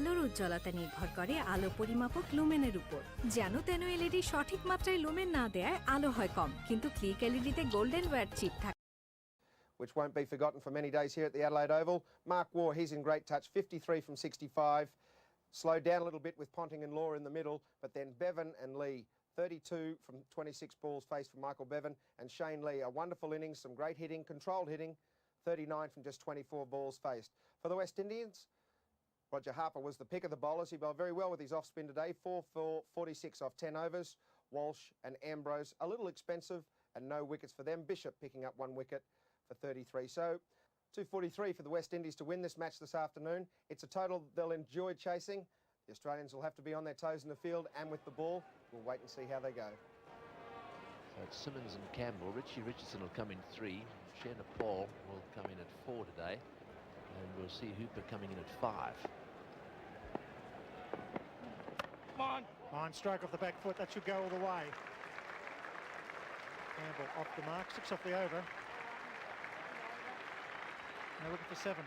আলোর উজ্জ্বলতা নির্ভর করে আলো পরিমাপক লুমেনের উপর। যেন তেন এলইডি সঠিক মাত্রায় লুমেন না দেয় আলো হয় কম, কিন্তু ক্লিক এলইডিতে গোল্ডেন ওয়্যার চিপ থাকে, which won't be forgotten for many days here at the Adelaide Oval. Mark Waugh, he's in great touch, 53 from 65. Slowed down a little bit with Ponting and Law in the middle, but then Bevan and Lee, 32 from 26 balls faced for Michael Bevan, and Shane Lee, a wonderful innings, some great hitting, controlled hitting, 39 from just 24 balls faced. For the West Indians, Roger Harper was the pick of the bowlers. He bowled very well with his off-spin today, 4 for 46 off 10 overs. Walsh and Ambrose, a little expensive, and no wickets for them. Bishop picking up 1 wicket for 33. So 243 for the West Indies to win this match this afternoon. It's a total they'll enjoy chasing. The Australians will have to be on their toes in the field and with the ball. We'll wait and see how they go. So it's Simmons and Campbell. Richie Richardson will come in 3. Shanna Paul will come in at 4 today. And we'll see Hooper coming in at 5. Fine stroke off the back foot. That should go all the way. Campbell off the mark. 6 off the over. Now looking for 7.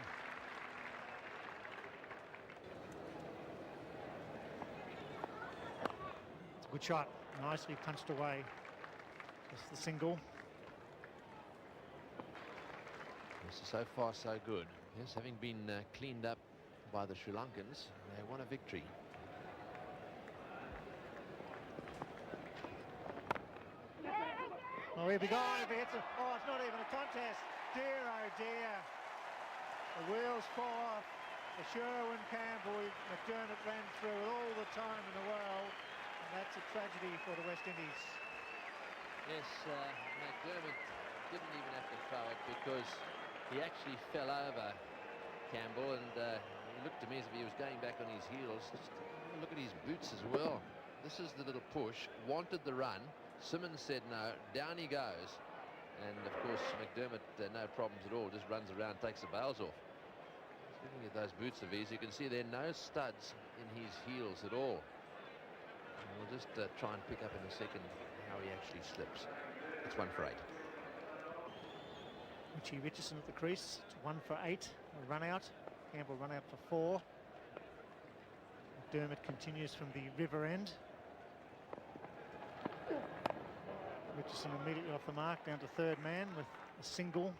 Good shot. Nicely punched away. Just the single. Yes, so far so good. Yes, having been cleaned up by the Sri Lankans, they won a victory. Oh, he'll be gone if he hits it. Oh, it's not even a contest. Dear, oh dear. The wheels fall off. The Sherwin Campbell, McDermott ran through it all the time in the world, and that's a tragedy for the West Indies. Yes, McDermott didn't even have to throw it because he actually fell over Campbell, and he looked to me as if he was going back on his heels. Just look at his boots as well. This is the little push. Wanted the run. Simmons said no. Down he goes. And of course McDermott, no problems at all. Just runs around, takes the bails off. Looking at those boots of his, you can see there are no studs in his heels at all. And we'll just try and pick up in a second how he actually slips. It's 1 for 8. Richie Richardson at the crease. It's 1 for 8. A run out. Campbell run out for 4. McDermott continues from the river end. Richardson immediately off the mark, down to 3rd man with a single.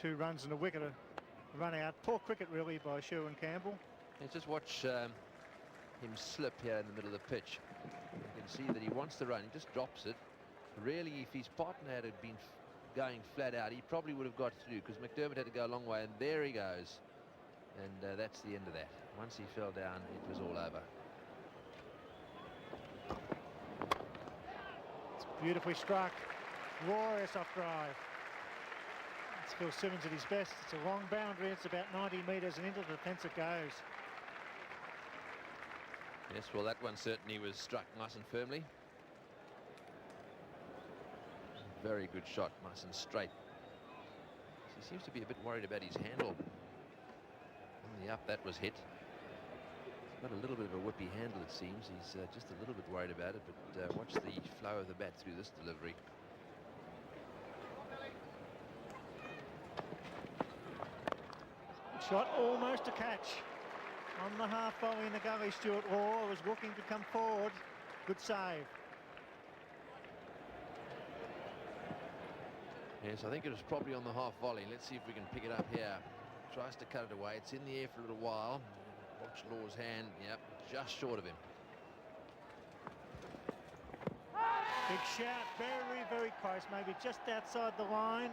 2 runs and a wicket, a run out. Poor cricket really by Sherwin Campbell. Yeah, just watch him slip here in the middle of the pitch. You can see that he wants to run, he just drops it. Really, if his partner had been going flat out, he probably would have got through, because McDermott had to go a long way, and there he goes. And that's the end of that. Once he fell down, it was all over. It's beautifully struck. Glorious off drive. It's Phil Simmons at his best. It's a long boundary. It's about 90 metres, and into the fence it goes. Yes, well, that one certainly was struck nice and firmly. Very good shot, nice and straight. He seems to be a bit worried about his handle. On the up, that was hit. He's got a little bit of a whippy handle, it seems. He's just a little bit worried about it, but watch the flow of the bat through this delivery. Shot almost a catch. On the half volley in the gully, Stuart Waugh was looking to come forward. Good save. Yes, I think it was probably on the half volley. Let's see if we can pick it up here. Tries to cut it away. It's in the air for a little while. Watch Law's hand. Yep, just short of him. Big shout, very, very close, maybe just outside the line.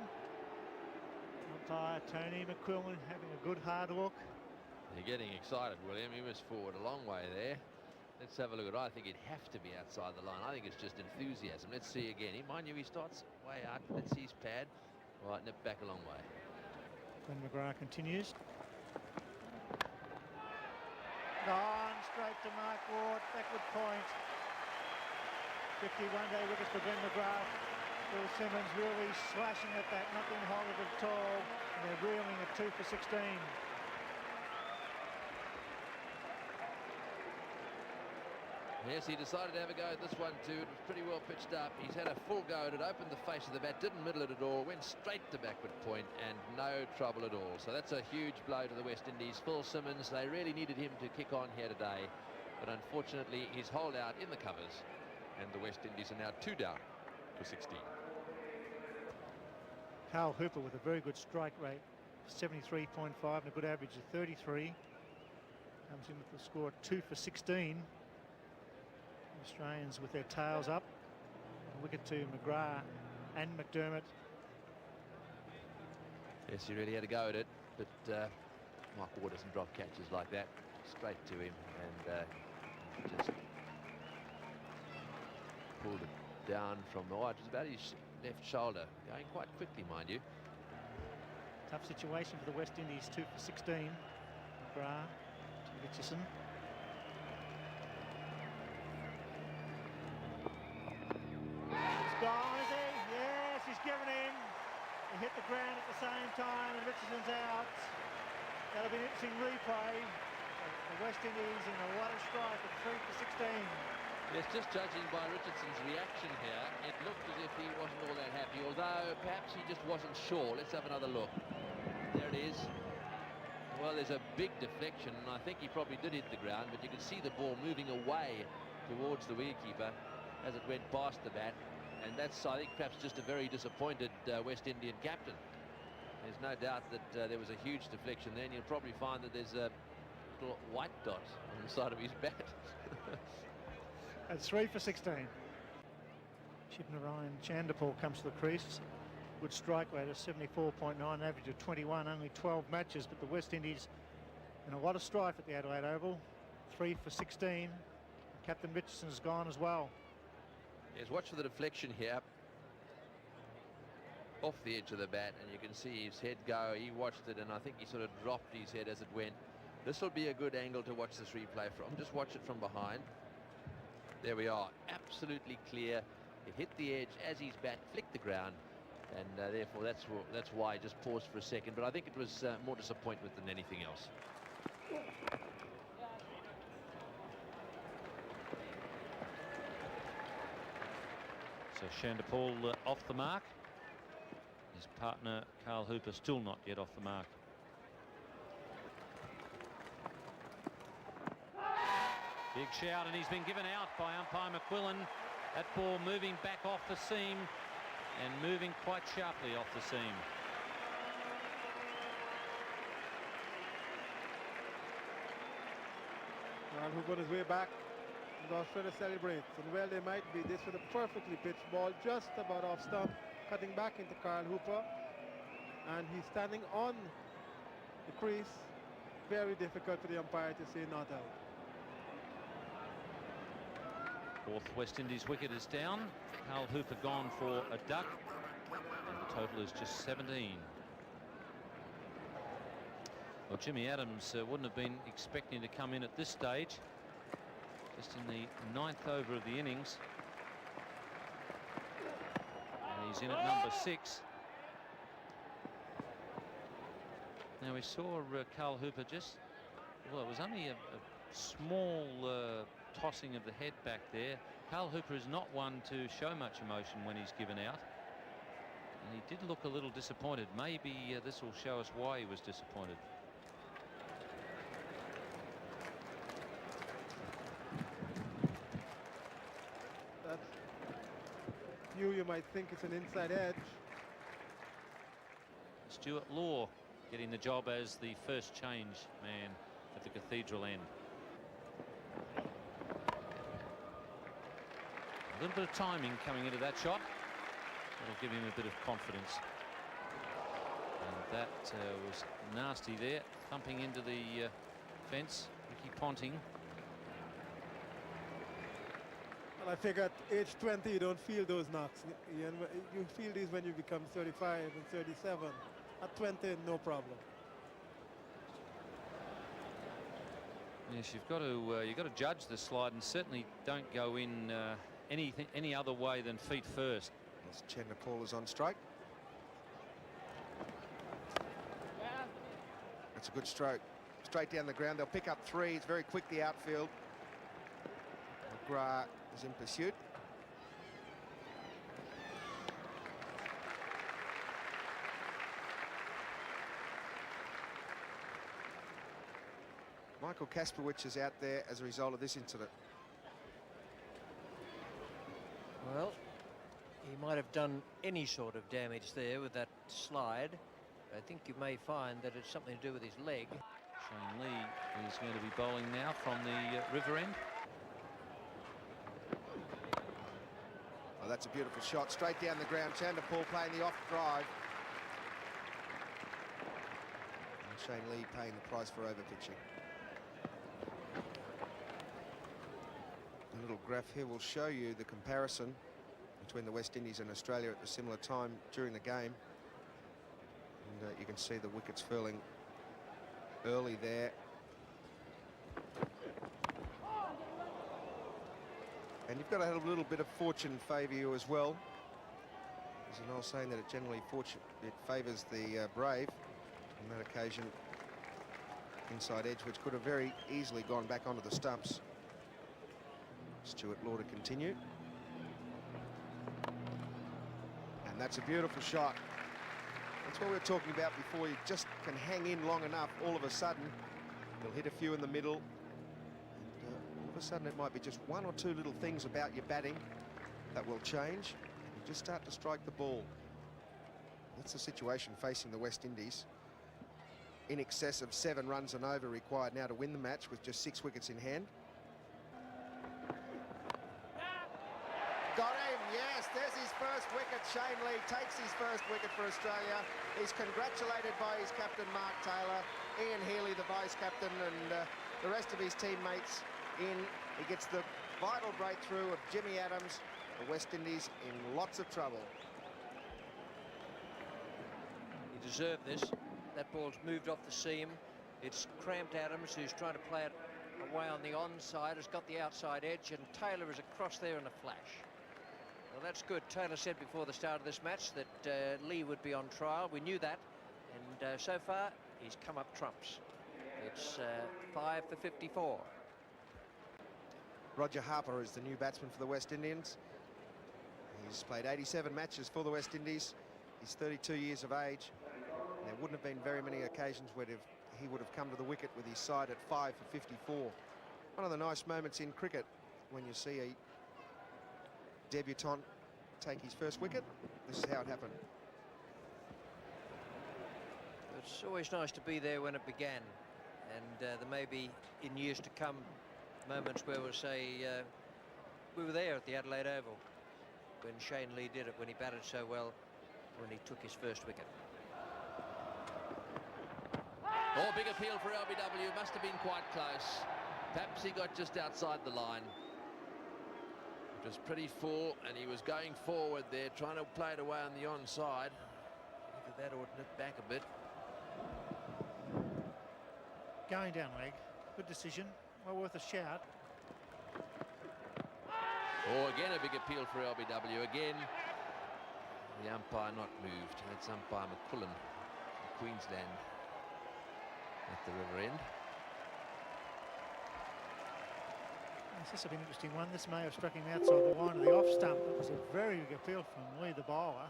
Umpire Tony McQuillan having a good hard look. You're getting excited, William. He was forward a long way there. Let's have a look at it. I think it'd have to be outside the line. I think it's just enthusiasm. Let's see again. Mind you, he starts way out. Let's see his pad. Right, nip back a long way. Glenn McGrath continues. Gone straight to Mark Ward, backward point. 51-day wickets for Glenn McGrath. Phil Simmons really slashing at that, not being hold of it at all. And they're reeling at 2 for 16. Yes, he decided to have a go at this one too. It was pretty well pitched up. He's had a full go at it, opened the face of the bat, didn't middle it at all, went straight to backward point and no trouble at all. So that's a huge blow to the West Indies. Phil Simmons, they really needed him to kick on here today, but unfortunately his holdout in the covers, and the West Indies are now 2 down for 16. Carl Hooper with a very good strike rate, 73.5 and a good average of 33. Comes in with the score 2 for 16. The Australians with their tails up. A wicket to McGrath and McDermott. Yes, he really had a go at it, but Mark Waugh doesn't drop catches like that. Straight to him, and just pulled it down from the it was about his left shoulder, going quite quickly, mind you. Tough situation for the West Indies, 2 for 16. McGrath to Richardson. It's gone, is he? Yes, he's given in. He hit the ground at the same time and Richardson's out. That'll be an interesting replay. The West Indies in a lot of strife at 3 for 16. Yes, just judging by Richardson's reaction here, it looked as if he wasn't all that happy, although perhaps he just wasn't sure. Let's have another look. There it is. Well, there's a big deflection, and I think he probably did hit the ground, but you can see the ball moving away towards the wicketkeeper as it went past the bat, and that's, I think, perhaps just a very disappointed West Indian captain. There's no doubt that there was a huge deflection there, and you'll probably find that there's a little white dot on the side of his bat. That's 3 for 16. Shivnarayan Chanderpaul comes to the crease. Good strike rate of 74.9, average of 21, only 12 matches, but the West Indies in a lot of strife at the Adelaide Oval. 3 for 16. Captain Richardson's gone as well. Yes, watch for the deflection here. Off the edge of the bat, and you can see his head go. He watched it, and I think he sort of dropped his head as it went. This will be a good angle to watch this replay from. Just watch it from behind. There we are, absolutely clear. It hit the edge as his bat flicked the ground, and therefore that's why I just paused for a second. But I think it was more disappointment than anything else. So Chanderpaul off the mark. His partner Carl Hooper still not yet off the mark. Big shout, and he's been given out by umpire McQuillan. That ball moving back off the seam and moving quite sharply off the seam. Carl Hooper on his way back. And Australia celebrates, and well, they might be. This was a perfectly pitched ball, just about off stump, cutting back into Carl Hooper, and he's standing on the crease. Very difficult for the umpire to say not out. Fourth West Indies wicket is down. Carl Hooper gone for a duck, and the total is just 17. Well, Jimmy Adams wouldn't have been expecting to come in at this stage, just in the 9th over of the innings, and he's in at number 6. Now we saw Carl Hooper just, well, it was only a small tossing of the head back there. Carl Hooper is not one to show much emotion when he's given out, and he did look a little disappointed. Maybe this will show us why he was disappointed. You might think it's an inside edge. Stuart Law getting the job as the first change man at the Cathedral end. A little bit of timing coming into that shot. That'll give him a bit of confidence. And that was nasty there, thumping into the fence. Ricky Ponting. Well, I figure at age 20 you don't feel those knocks. You feel these when you become 35 and 37. At 20, no problem. Yes, you've got to judge the slide, and certainly don't go in any other way than feet first. As Chanderpaul is on strike. That's a good stroke. Straight down the ground. They'll pick up 3. It's very quick, the outfield. McGrath is in pursuit. Michael Kasprowicz is out there as a result of this incident. Well, he might have done any sort of damage there with that slide. I think you may find that it's something to do with his leg. Shane Lee is going to be bowling now from the river end. Oh, that's a beautiful shot, straight down the ground. Chanderpaul playing the off drive. And Shane Lee paying the price for overpitching. A little graph here will show you the comparison between the West Indies and Australia at a similar time during the game. And you can see the wickets furling early there. And you've got to have a little bit of fortune favour you as well. There's an old saying that it generally favours the brave. On that occasion, inside edge, which could have very easily gone back onto the stumps. Stuart Law to continue. And that's a beautiful shot. That's what we were talking about before. You just can hang in long enough, all of a sudden you'll hit a few in the middle, and all of a sudden it might be just one or two little things about your batting that will change, and you just start to strike the ball. That's the situation facing the West Indies. In excess of 7 runs and over required now to win the match with just 6 wickets in hand. Got him, yes, there's his first wicket. Shane Lee takes his first wicket for Australia. He's congratulated by his captain, Mark Taylor, Ian Healy, the vice-captain, and the rest of his teammates in. He gets the vital breakthrough of Jimmy Adams. The West Indies in lots of trouble. He deserved this. That ball's moved off the seam. It's cramped Adams, who's trying to play it away on the onside, has got the outside edge, and Taylor is across there in a flash. Well, that's good. Taylor said before the start of this match that Lee would be on trial. We knew that, and so far he's come up trumps. It's 5 for 54. Roger Harper is the new batsman for the West Indians. He's played 87 matches for the West Indies. He's 32 years of age. There wouldn't have been very many occasions where he would have come to the wicket with his side at 5 for 54. One of the nice moments in cricket when you see a debutant take his first wicket. This is how it happened. It's always nice to be there when it began, and there may be in years to come moments where we'll say we were there at the Adelaide Oval when Shane Lee did it, when he batted so well, when he took his first wicket. Oh, big appeal for LBW. Must have been quite close. Perhaps he got just outside the line. It was pretty full, and he was going forward there, trying to play it away on the onside. Either that or nip back a bit. Going down leg. Good decision. Well worth a shout. Oh, again a big appeal for LBW. Again, the umpire not moved. That's umpire McQuillan from Queensland at the river end. This has been an interesting one. This may have struck him outside the line of the off stump. It was a very big appeal from Lee, the bowler.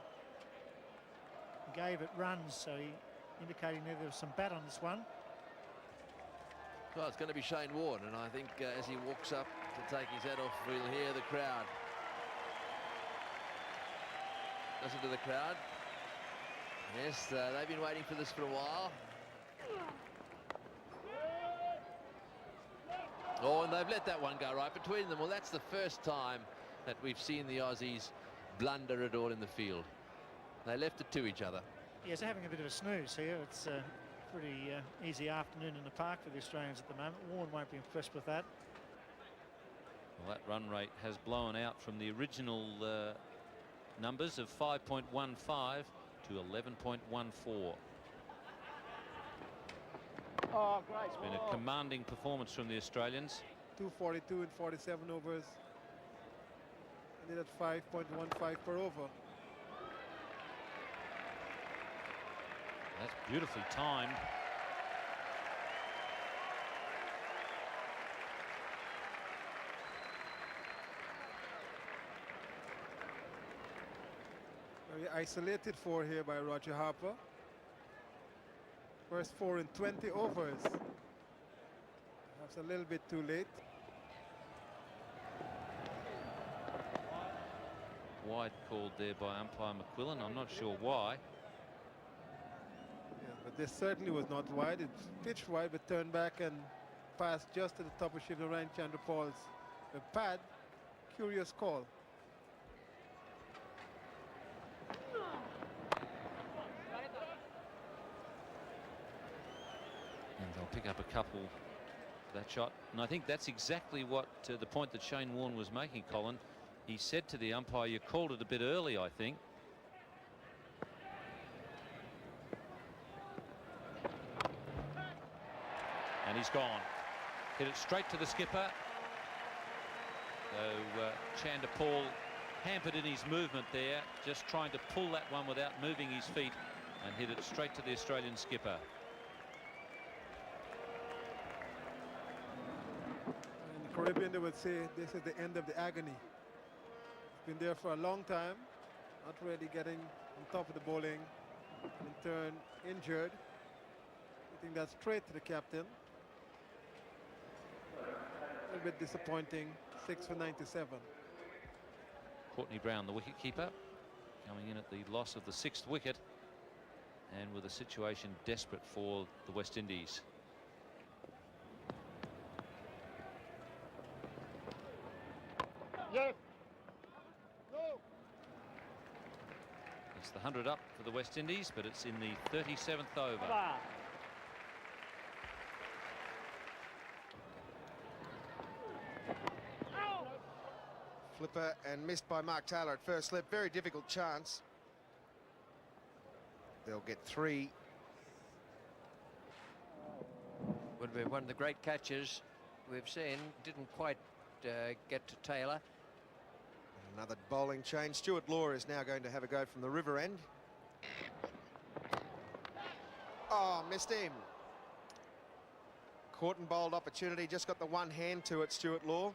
He gave it runs, so he indicating that there was some bat on this one. Well, it's going to be Shane Warne, and I think as he walks up to take his hat off, we'll hear the crowd. Listen to the crowd. Yes, they've been waiting for this for a while. Oh, and they've let that one go right between them. Well, that's the first time that we've seen the Aussies blunder at all in the field. They left it to each other. Yes, they're having a bit of a snooze here. It's a pretty easy afternoon in the park for the Australians at the moment. Warne won't be impressed with that. Well, that run rate has blown out from the original numbers of 5.15 to 11.14. Oh, great. It's been a commanding performance from the Australians. 242 in 47 overs. Ended at 5.15 per over. That's beautifully timed. Very isolated 4 here by Roger Harper. First 4 in 20 overs. Perhaps a little bit too late. Wide called there by umpire McQuillan. I'm not sure why. Yeah, but this certainly was not wide. It pitched wide, but turned back and passed just to the top of Shivan Chandra Paul's pad. Curious call. And they'll pick up a couple for that shot. And I think that's exactly what the point that Shane Warne was making, Colin. He said to the umpire, you called it a bit early, I think. And he's gone. Hit it straight to the skipper. So Chandra Paul hampered in his movement there, just trying to pull that one without moving his feet, and hit it straight to the Australian skipper. In the Caribbean, they would say this is the end of the agony. Been there for a long time, not really getting on top of the bowling, in turn injured. I think that's straight to the captain. A little bit disappointing. 6 for 97. Courtney Brown, the wicket-keeper, coming in at the loss of the 6th wicket, and with a situation desperate for the West Indies. Yes. It's the 100 up for the West Indies, but it's in the 37th over. Flipper and missed by Mark Taylor at first slip. Very difficult chance. They'll get 3. Would be one of the great catches we've seen. Didn't quite get to Taylor. Another bowling change. Stuart Law is now going to have a go from the river end. Oh, missed him. Caught and bowled opportunity. Just got the one hand to it, Stuart Law.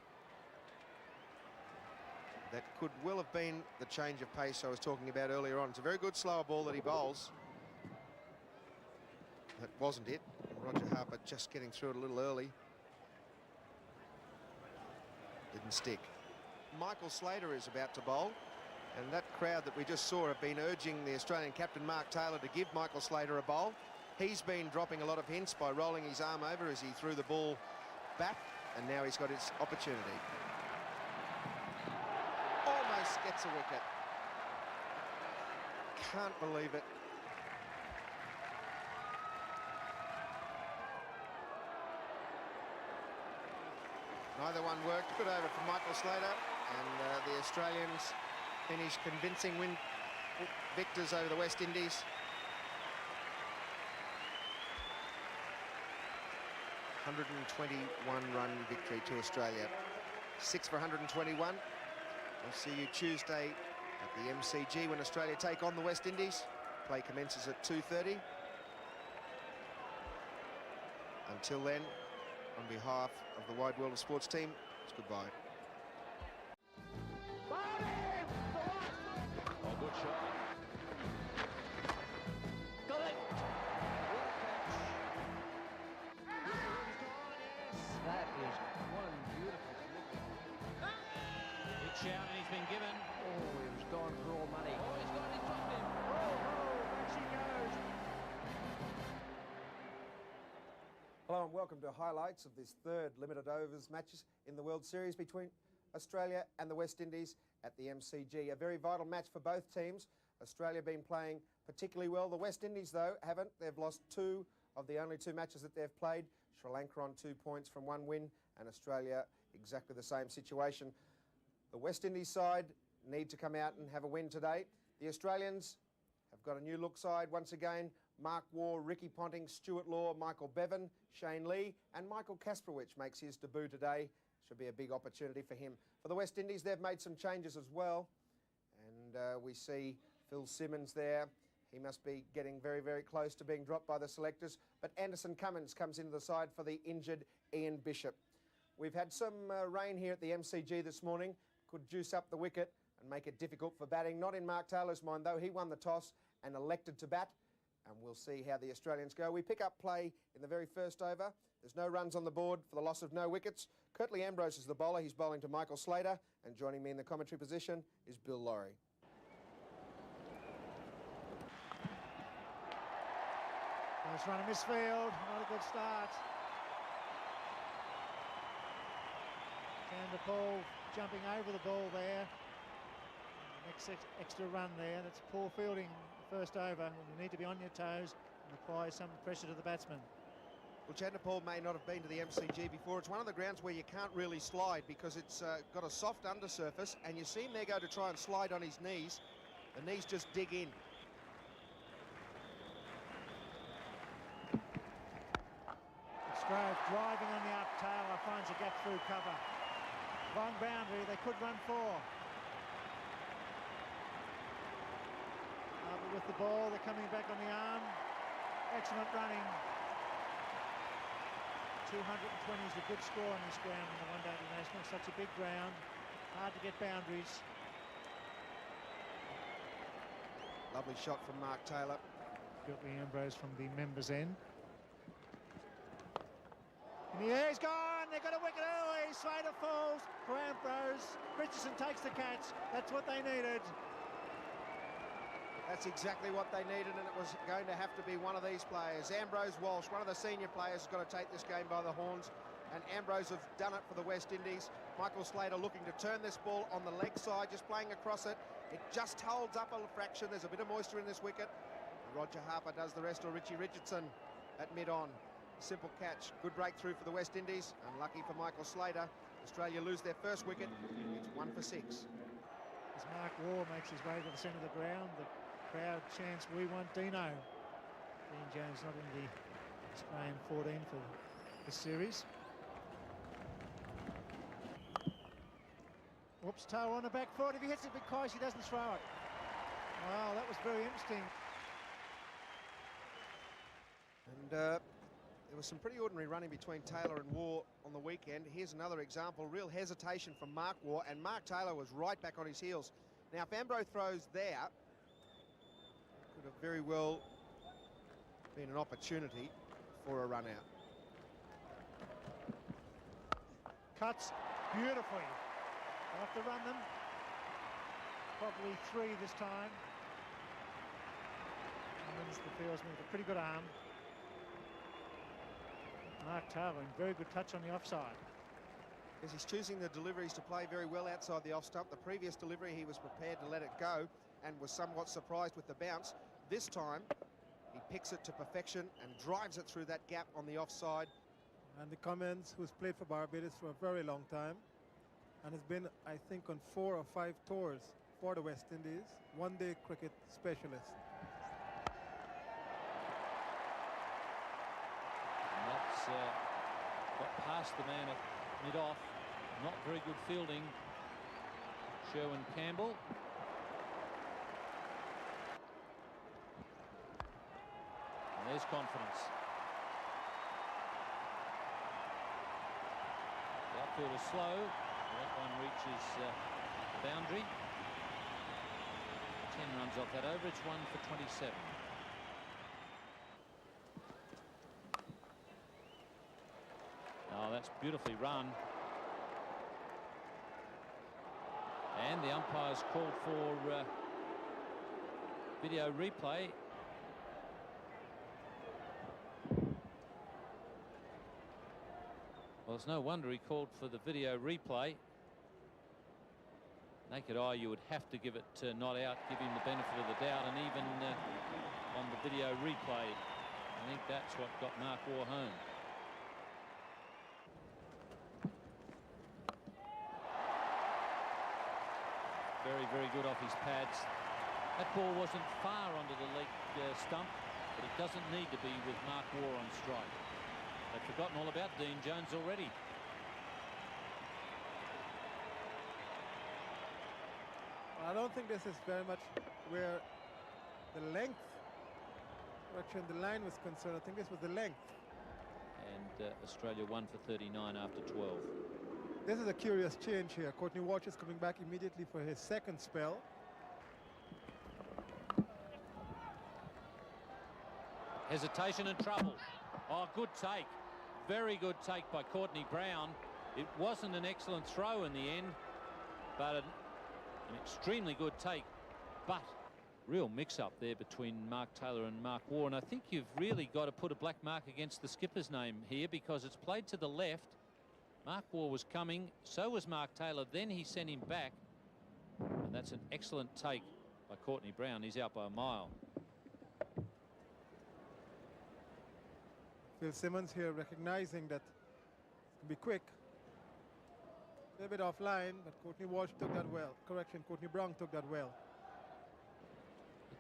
That could well have been the change of pace I was talking about earlier on. It's a very good slower ball that he bowls. That wasn't it. Roger Harper just getting through it a little early. Didn't stick. Michael Slater is about to bowl, and that crowd that we just saw have been urging the Australian captain Mark Taylor to give Michael Slater a bowl. He's been dropping a lot of hints by rolling his arm over as he threw the ball back, and now he's got his opportunity. Almost gets a wicket. Can't believe it. Neither one worked. Good over from Michael Slater, and the Australians finish convincing victors over the West Indies. 121-run victory to Australia. 6 for 121. We'll see you Tuesday at the MCG when Australia take on the West Indies. Play commences at 2:30. Until then, on behalf of the wide world of sports team, it's goodbye. Oh, good shot. Got it. That is one beautiful flick. Big shout, and he's been given. Oh, he was gone for all money. Oh, he's got it. He's dropped him. There she goes. Hello and welcome to highlights of this third limited overs matches in the World Series between Australia and the West Indies at the MCG. A very vital match for both teams. Australia been playing particularly well. The West Indies, though, haven't. They've lost 2 of the only 2 matches that they've played. Sri Lanka on 2 points from 1 win, and Australia exactly the same situation. The West Indies side need to come out and have a win today. The Australians have got a new look side once again. Mark Waugh, Ricky Ponting, Stuart Law, Michael Bevan, Shane Lee and Michael Kasprowicz makes his debut today. Should be a big opportunity for him. For the West Indies, they've made some changes as well. And we see Phil Simmons there. He must be getting very, very close to being dropped by the selectors. But Anderson Cummins comes into the side for the injured Ian Bishop. We've had some rain here at the MCG this morning. Could juice up the wicket. and make it difficult for batting. Not in Mark Taylor's mind, though. He won the toss and elected to bat. And we'll see how the Australians go. We pick up play in the very first over. There's no runs on the board for the loss of no wickets. Curtly Ambrose is the bowler. He's bowling to Michael Slater. And joining me in the commentary position is Bill Laurie. Nice run and misfield. Not a good start. Vanderpool jumping over the ball there. Next extra run there. That's poor fielding first over. You need to be on your toes and apply some pressure to the batsman. Well, Chandapal may not have been to the MCG before. It's one of the grounds where you can't really slide because it's got a soft undersurface, and you see him there go to try and slide on his knees. The knees just dig in. Strove driving on the up. Taylor finds a gap through cover. Long boundary, they could run four. But with the ball, they're coming back on the arm. Excellent running. 220 is a good score on this ground in the One-Day International. Such a big ground, hard to get boundaries. Lovely shot from Mark Taylor. Curtly Ambrose from the members' end. In the air, he's gone. They've got a wicket early. Slater falls for Ambrose. Richardson takes the catch. That's what they needed. That's exactly what they needed, and it was going to have to be one of these players. Ambrose Walsh, one of the senior players, has got to take this game by the horns, and Ambrose have done it for the West Indies. Michael Slater looking to turn this ball on the leg side, just playing across it. It just holds up a fraction. There's a bit of moisture in this wicket. Roger Harper does the rest, or Richie Richardson at mid-on. Simple catch. Good breakthrough for the West Indies. Unlucky for Michael Slater. Australia lose their first wicket. It's 1 for 6. As Mark Waugh makes his way to the centre of the ground, the crowd chants, "We want Dino." Dean Jones not in the Australian 14 for this series. Whoops, toe on the back foot. If he hits it because he doesn't throw it. Wow, that was very interesting. And there was some pretty ordinary running between Taylor and Waugh on the weekend. Here's another example. Real hesitation from Mark Waugh, and Mark Taylor was right back on his heels. Now, if Ambrose throws there, could have very well been an opportunity for a run out. Cuts beautifully. They'll have to run them. Probably 3 this time. And wins the fieldsman with a pretty good arm. Mark Taylor in very good touch on the offside. Because he's choosing the deliveries to play very well outside the off stump. The previous delivery he was prepared to let it go and was somewhat surprised with the bounce. This time he picks it to perfection and drives it through that gap on the offside. And the Cummins, who's played for Barbados for a very long time and has been, I think, on 4 or 5 tours for the West Indies, one-day cricket specialist. And that's got past the man at mid-off. Not very good fielding. Sherwin Campbell. And there's confidence. The outfield is slow. That one reaches the boundary. 10 runs off that over. It's 1 for 27. Oh, that's beautifully run. And the umpire's called for video replay. Well, it's no wonder he called for the video replay. Naked eye, you would have to give it not out, give him the benefit of the doubt, and even on the video replay, I think that's what got Mark Waugh home. Very, very good off his pads. That ball wasn't far onto the leg stump, but it doesn't need to be with Mark Waugh on strike. They've forgotten all about Dean Jones already. I don't think this is very much where the length, direction the line was concerned. I think this was the length. And Australia 1 for 39 after 12. This is a curious change here. Courtney Walsh is coming back immediately for his second spell. Hesitation and trouble. Oh, good take. Very good take by Courtney Brown. It wasn't an excellent throw in the end, but an extremely good take. But real mix-up there between Mark Taylor and Mark Waugh. And I think you've really got to put a black mark against the skipper's name here, because it's played to the left. Mark Waugh was coming, so was Mark Taylor. Then he sent him back. And that's an excellent take by Courtney Brown. He's out by a mile. Phil Simmons here recognizing that it can be quick. A little bit offline, but Courtney Walsh took that well. Correction, Courtney Brown took that well.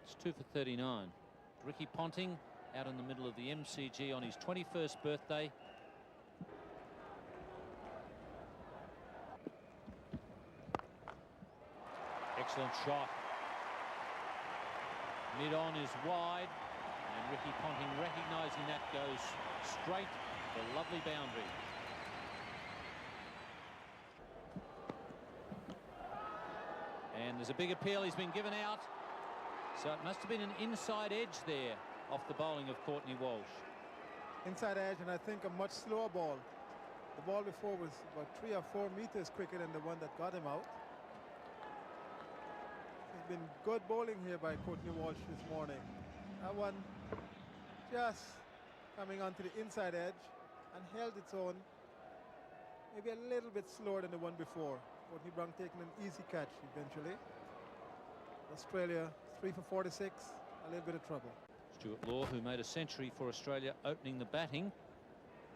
It's 2 for 39. Ricky Ponting out in the middle of the MCG on his 21st birthday. Excellent shot. Mid-on is wide, and Ricky Ponting recognising that goes straight for a lovely boundary. And there's a big appeal. He's been given out. So it must have been an inside edge there off the bowling of Courtney Walsh. Inside edge, and I think a much slower ball. The ball before was about 3 or 4 meters quicker than the one that got him out. It's been good bowling here by Courtney Walsh this morning. That one just coming onto the inside edge and held its own. Maybe a little bit slower than the one before. Courtney Brown taking an easy catch eventually. Australia 3 for 46, a little bit of trouble. Stuart Law, who made a century for Australia opening the batting,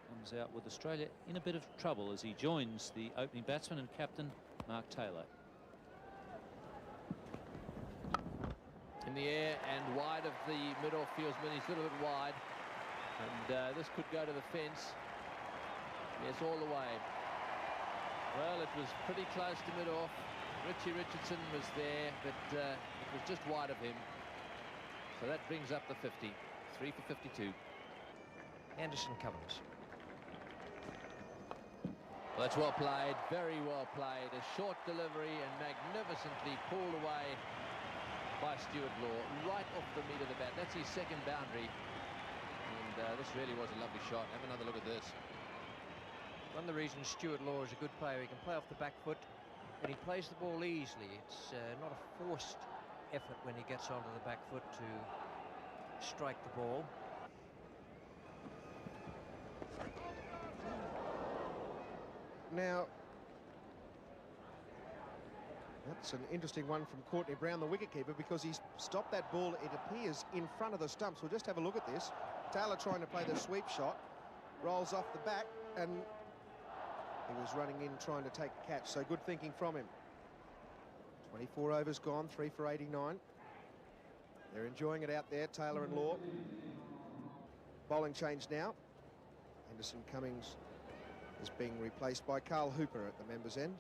comes out with Australia in a bit of trouble as he joins the opening batsman and captain Mark Taylor. In the air and wide of the mid-off fieldsman. He's a little bit wide, and this could go to the fence. Yes, all the way. Well, it was pretty close to mid-off. Richie Richardson was there, but it was just wide of him. So that brings up the 50. 3 for 52. Anderson Cummins. Well, that's well played, very well played. A short delivery and magnificently pulled away by Stuart Law, right off the meat of the bat. That's his second boundary. And this really was a lovely shot. Have another look at this. One of the reasons Stuart Law is a good player, he can play off the back foot and he plays the ball easily. It's not a forced effort when he gets onto the back foot to strike the ball. Now, that's an interesting one from Courtney Brown, the wicketkeeper, because he's stopped that ball, it appears, in front of the stumps. We'll just have a look at this. Taylor trying to play the sweep shot, rolls off the back, and he was running in trying to take a catch, so good thinking from him. 24 overs gone, 3 for 89. They're enjoying it out there, Taylor and Law. Bowling change now. Anderson Cummins is being replaced by Carl Hooper at the members' end.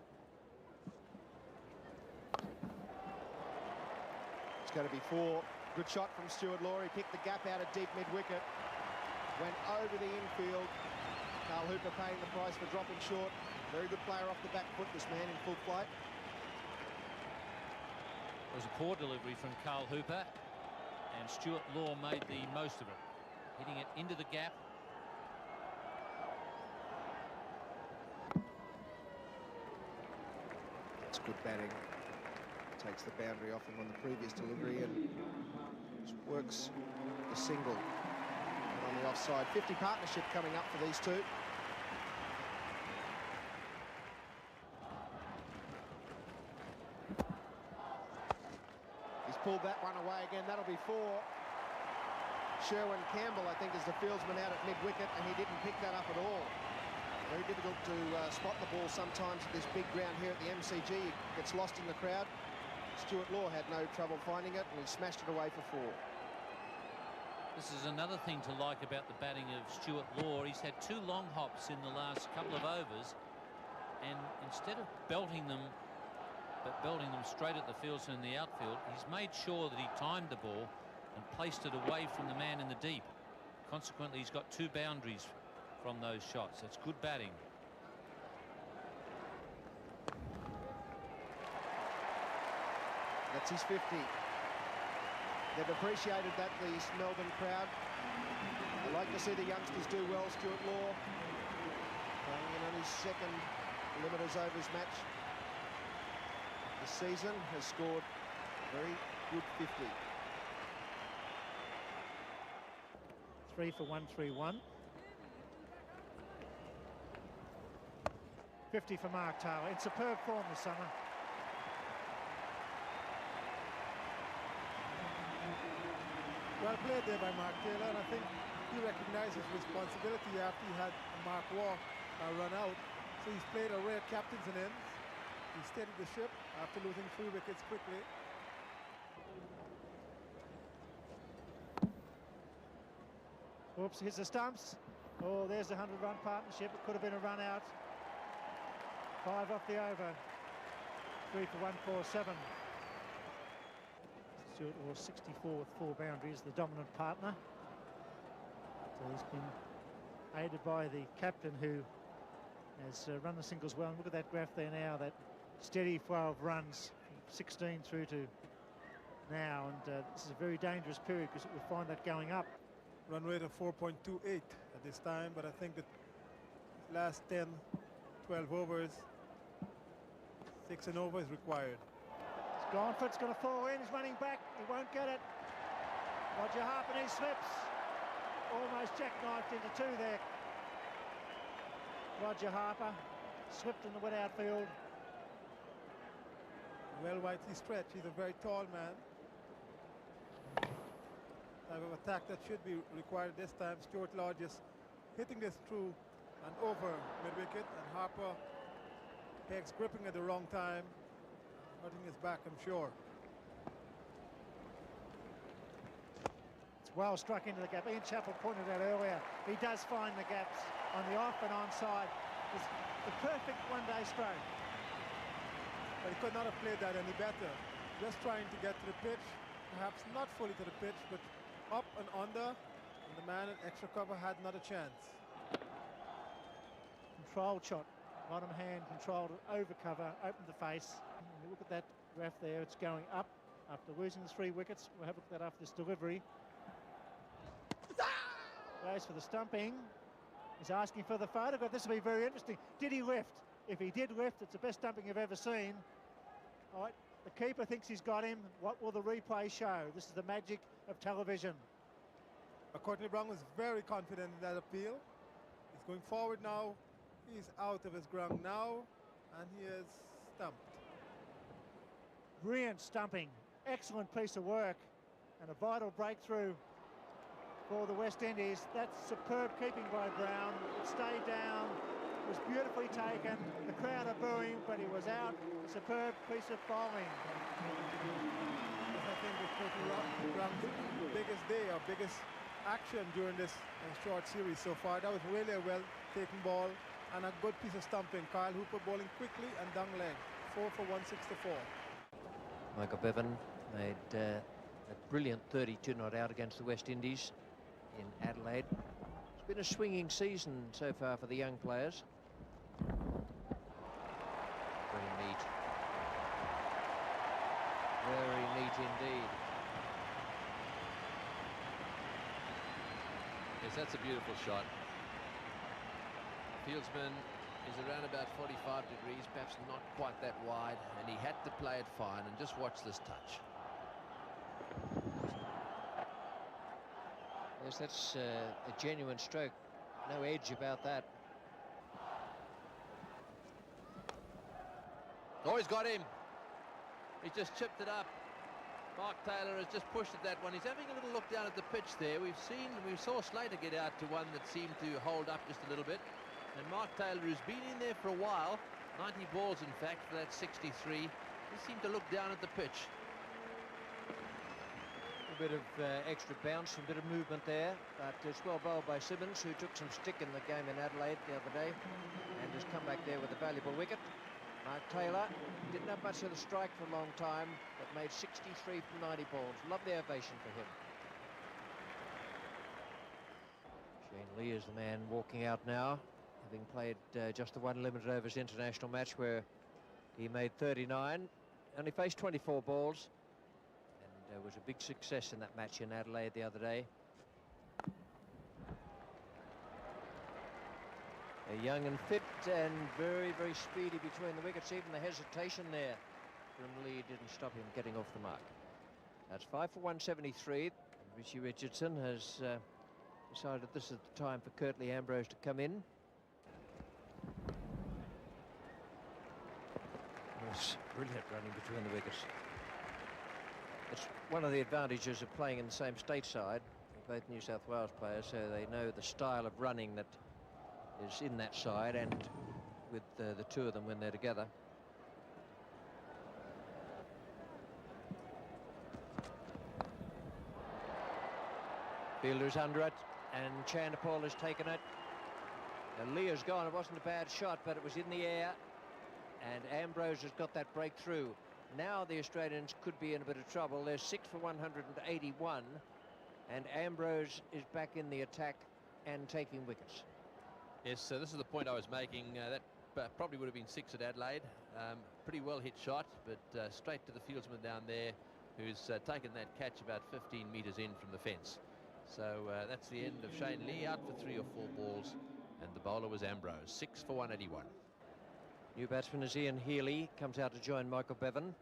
It's going to be 4. Good shot from Stuart Law. He picked the gap out of deep mid-wicket. Went over the infield. Carl Hooper paying the price for dropping short. Very good player off the back foot, this man in full flight. It was a poor delivery from Carl Hooper, and Stuart Law made the most of it, hitting it into the gap. That's good batting. Takes the boundary off him on the previous delivery and just works the single on the offside. 50 partnership coming up for these two. He's pulled that one away again. That'll be 4. Sherwin Campbell, I think, is the fieldsman out at mid-wicket, and he didn't pick that up at all. Very difficult to spot the ball sometimes at this big ground here at the MCG. It gets lost in the crowd. Stuart Law had no trouble finding it, and he smashed it away for 4. This is another thing to like about the batting of Stuart Law. He's had 2 long hops in the last couple of overs, and instead of belting them straight at the fieldsman in the outfield, he's made sure that he timed the ball and placed it away from the man in the deep. Consequently, he's got 2 boundaries from those shots. That's good batting. That's his 50. They've appreciated that, the Melbourne crowd. They like to see the youngsters do well. Stuart Law playing in on his second limiters overs match this season, has scored a very good 50. 3 for 131. 50 for Mark Taylor, in superb form this summer. Well played there by Mark Taylor, and I think he recognised his responsibility after he had Mark Waugh run out. So he's played a rare captain's innings. He steadied the ship after losing 3 wickets quickly. Oops, hits the stumps. Oh, there's the 100-run partnership. It could have been a run out. 5 off the over. 3 for 147. Stuart Law 64 with 4 boundaries, the dominant partner. So he's been aided by the captain, who has run the singles well. And look at that graph there now, that steady flow of runs from 16 through to now. And this is a very dangerous period because we'll find that going up. Run rate of 4.28 at this time, but I think that last 10, 12 overs, 6 and over is required. It's gone for it's going to fall in. He's running back. He won't get it. Roger Harper, he slips. Almost jackknifed into 2 there. Roger Harper slipped in the wet outfield. Well, Whiteley stretch. He's a very tall man. Type of attack that should be required this time. Stuart Law just hitting this through and over mid-wicket, and Harper pegs gripping at the wrong time, hurting his back, I'm sure. It's well struck into the gap. Ian Chappell pointed out earlier, he does find the gaps on the off and on side. It's the perfect one-day stroke. But he could not have played that any better. Just trying to get to the pitch, perhaps not fully to the pitch, but up and under, and the man in extra cover had not a chance. Controlled shot, bottom hand controlled over cover, opened the face. And you look at that graph there, it's going up after losing the 3 wickets. We'll have a look at that after this delivery. Goes for the stumping. He's asking for the photograph. This will be very interesting. Did he lift? If he did lift, it's the best stumping you've ever seen. All right, the keeper thinks he's got him. What will the replay show? This is the magic of television. Courtney Brown was very confident in that appeal. He's going forward now. He's out of his ground now, and he is stumped. Brilliant stumping. Excellent piece of work, and a vital breakthrough for the West Indies. That's superb keeping by Brown. It stayed down. It was beautifully taken. The crowd are booing, but he was out. A superb piece of bowling. I think this Courtney Brown's biggest day, or biggest action during this short series so far. That was really a well-taken ball and a good piece of stumping. Kyle Hooper bowling quickly and down leg. 4 for 164. Michael Bevan made a brilliant 32 not out against the West Indies in Adelaide. It's been a swinging season so far for the young players. Very neat. Very neat indeed. Yes, that's a beautiful shot. Fieldsman is around about 45 degrees, perhaps not quite that wide, and he had to play it fine. And just watch this touch. Yes, that's a genuine stroke. No edge about that. Oh, he's got him. He just chipped it up. Mark Taylor has just pushed at that one. He's having a little look down at the pitch there. We saw Slater get out to one that seemed to hold up just a little bit. And Mark Taylor, who's been in there for a while, 90 balls in fact for that 63, he seemed to look down at the pitch. A bit of extra bounce, a bit of movement there, but it's well bowled by Simmons, who took some stick in the game in Adelaide the other day and has come back there with a valuable wicket. Mark Taylor didn't have much of the strike for a long time, but made 63 from 90 balls. Love the ovation for him. Shane Lee is the man walking out now, having played just the 1 limited overs international match where he made 39. Only faced 24 balls, There was a big success in that match in Adelaide the other day. They're young and fit and very, very speedy between the wickets. Even the hesitation there from Lee didn't stop him getting off the mark. That's 5 for 173. Richie Richardson has decided this is the time for Curtly Ambrose to come in. It was brilliant running between the wickets. It's one of the advantages of playing in the same stateside, both New South Wales players, so they know the style of running that is in that side, and with the two of them when they're together. Fielder's under it, and Chanderpaul has taken it. And Lee has gone. It wasn't a bad shot, but it was in the air, and Ambrose has got that breakthrough. Now the Australians could be in a bit of trouble. They're 6 for 181, and Ambrose is back in the attack and taking wickets. Yes, so this is the point I was making. That probably would have been 6 at Adelaide. Pretty well hit shot, but straight to the fieldsman down there, who's taken that catch about 15 metres in from the fence. So that's the end of Shane Lee, out for 3 or 4 balls, and the bowler was Ambrose, 6 for 181. New batsman is Ian Healy, comes out to join Michael Bevan.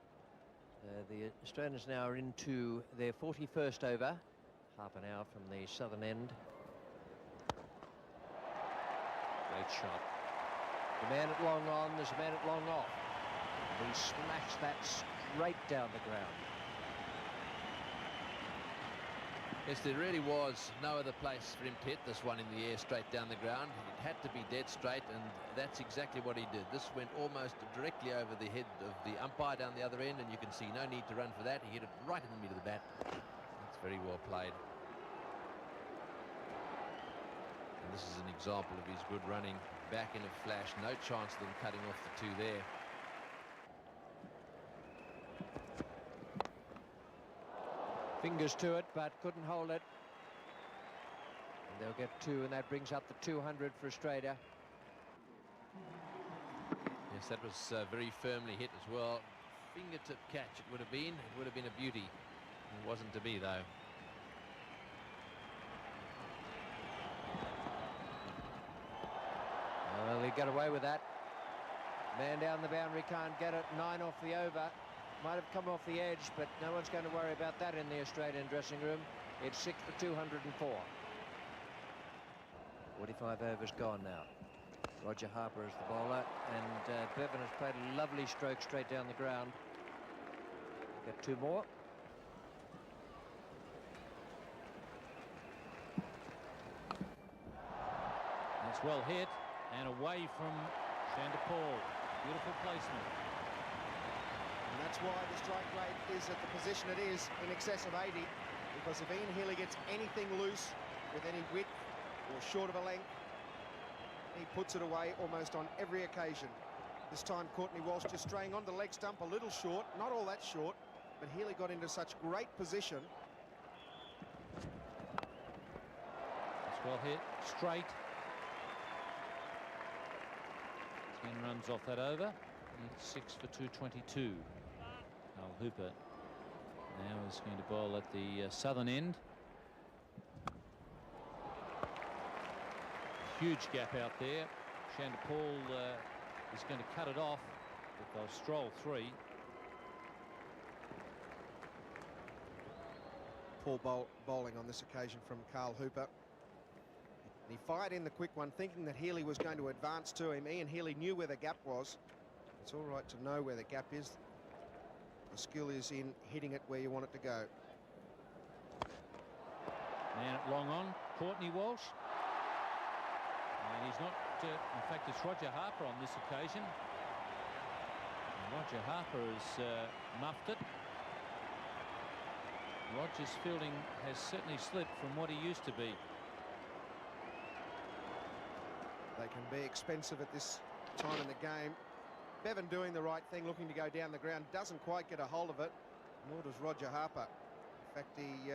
The Australians now are into their 41st over, half an hour from the southern end. Great shot. The man at long on, there's a man at long off. And he smashed that straight down the ground. Yes, there really was no other place for him to hit this one in the air straight down the ground. It had to be dead straight, and that's exactly what he did. This went almost directly over the head of the umpire down the other end, and you can see no need to run for that. He hit it right in the middle of the bat. That's very well played. And this is an example of his good running back in a flash. No chance of them cutting off the 2 there. Fingers to it, but couldn't hold it. And they'll get 2, and that brings up the 200 for Australia. Yes, that was very firmly hit as well. Fingertip catch it would have been. It would have been a beauty. It wasn't to be, though. Well, they got away with that. Man down the boundary can't get it. 9 off the over. Might have come off the edge, but no one's going to worry about that in the Australian dressing room. It's 6 for 204. 45 overs gone now. Roger Harper is the bowler, and Bevan has played a lovely stroke straight down the ground. Get 2 more. That's well hit and away from Chanderpaul. Beautiful placement. And that's why the strike rate is at the position it is, in excess of 80, because if Ian Healy gets anything loose with any width or short of a length, he puts it away almost on every occasion. This time Courtney Walsh just straying on the leg stump a little short, not all that short, but Healy got into such great position. It's well hit, straight. 10 runs off that over. It's 6 for 222. Carl Hooper now is going to bowl at the southern end. Huge gap out there. Chanderpaul is going to cut it off, but they'll stroll 3. Poor bowling on this occasion from Carl Hooper. He fired in the quick one, thinking that Healy was going to advance to him. Ian Healy knew where the gap was. It's all right to know where the gap is. The skill is in hitting it where you want it to go. Man at long on, Courtney Walsh. And he's not, in fact, it's Roger Harper on this occasion. And Roger Harper has muffed it. Roger's fielding has certainly slipped from what he used to be. They can be expensive at this time in the game. Bevan doing the right thing, looking to go down the ground, doesn't quite get a hold of it, nor does Roger Harper. In fact, he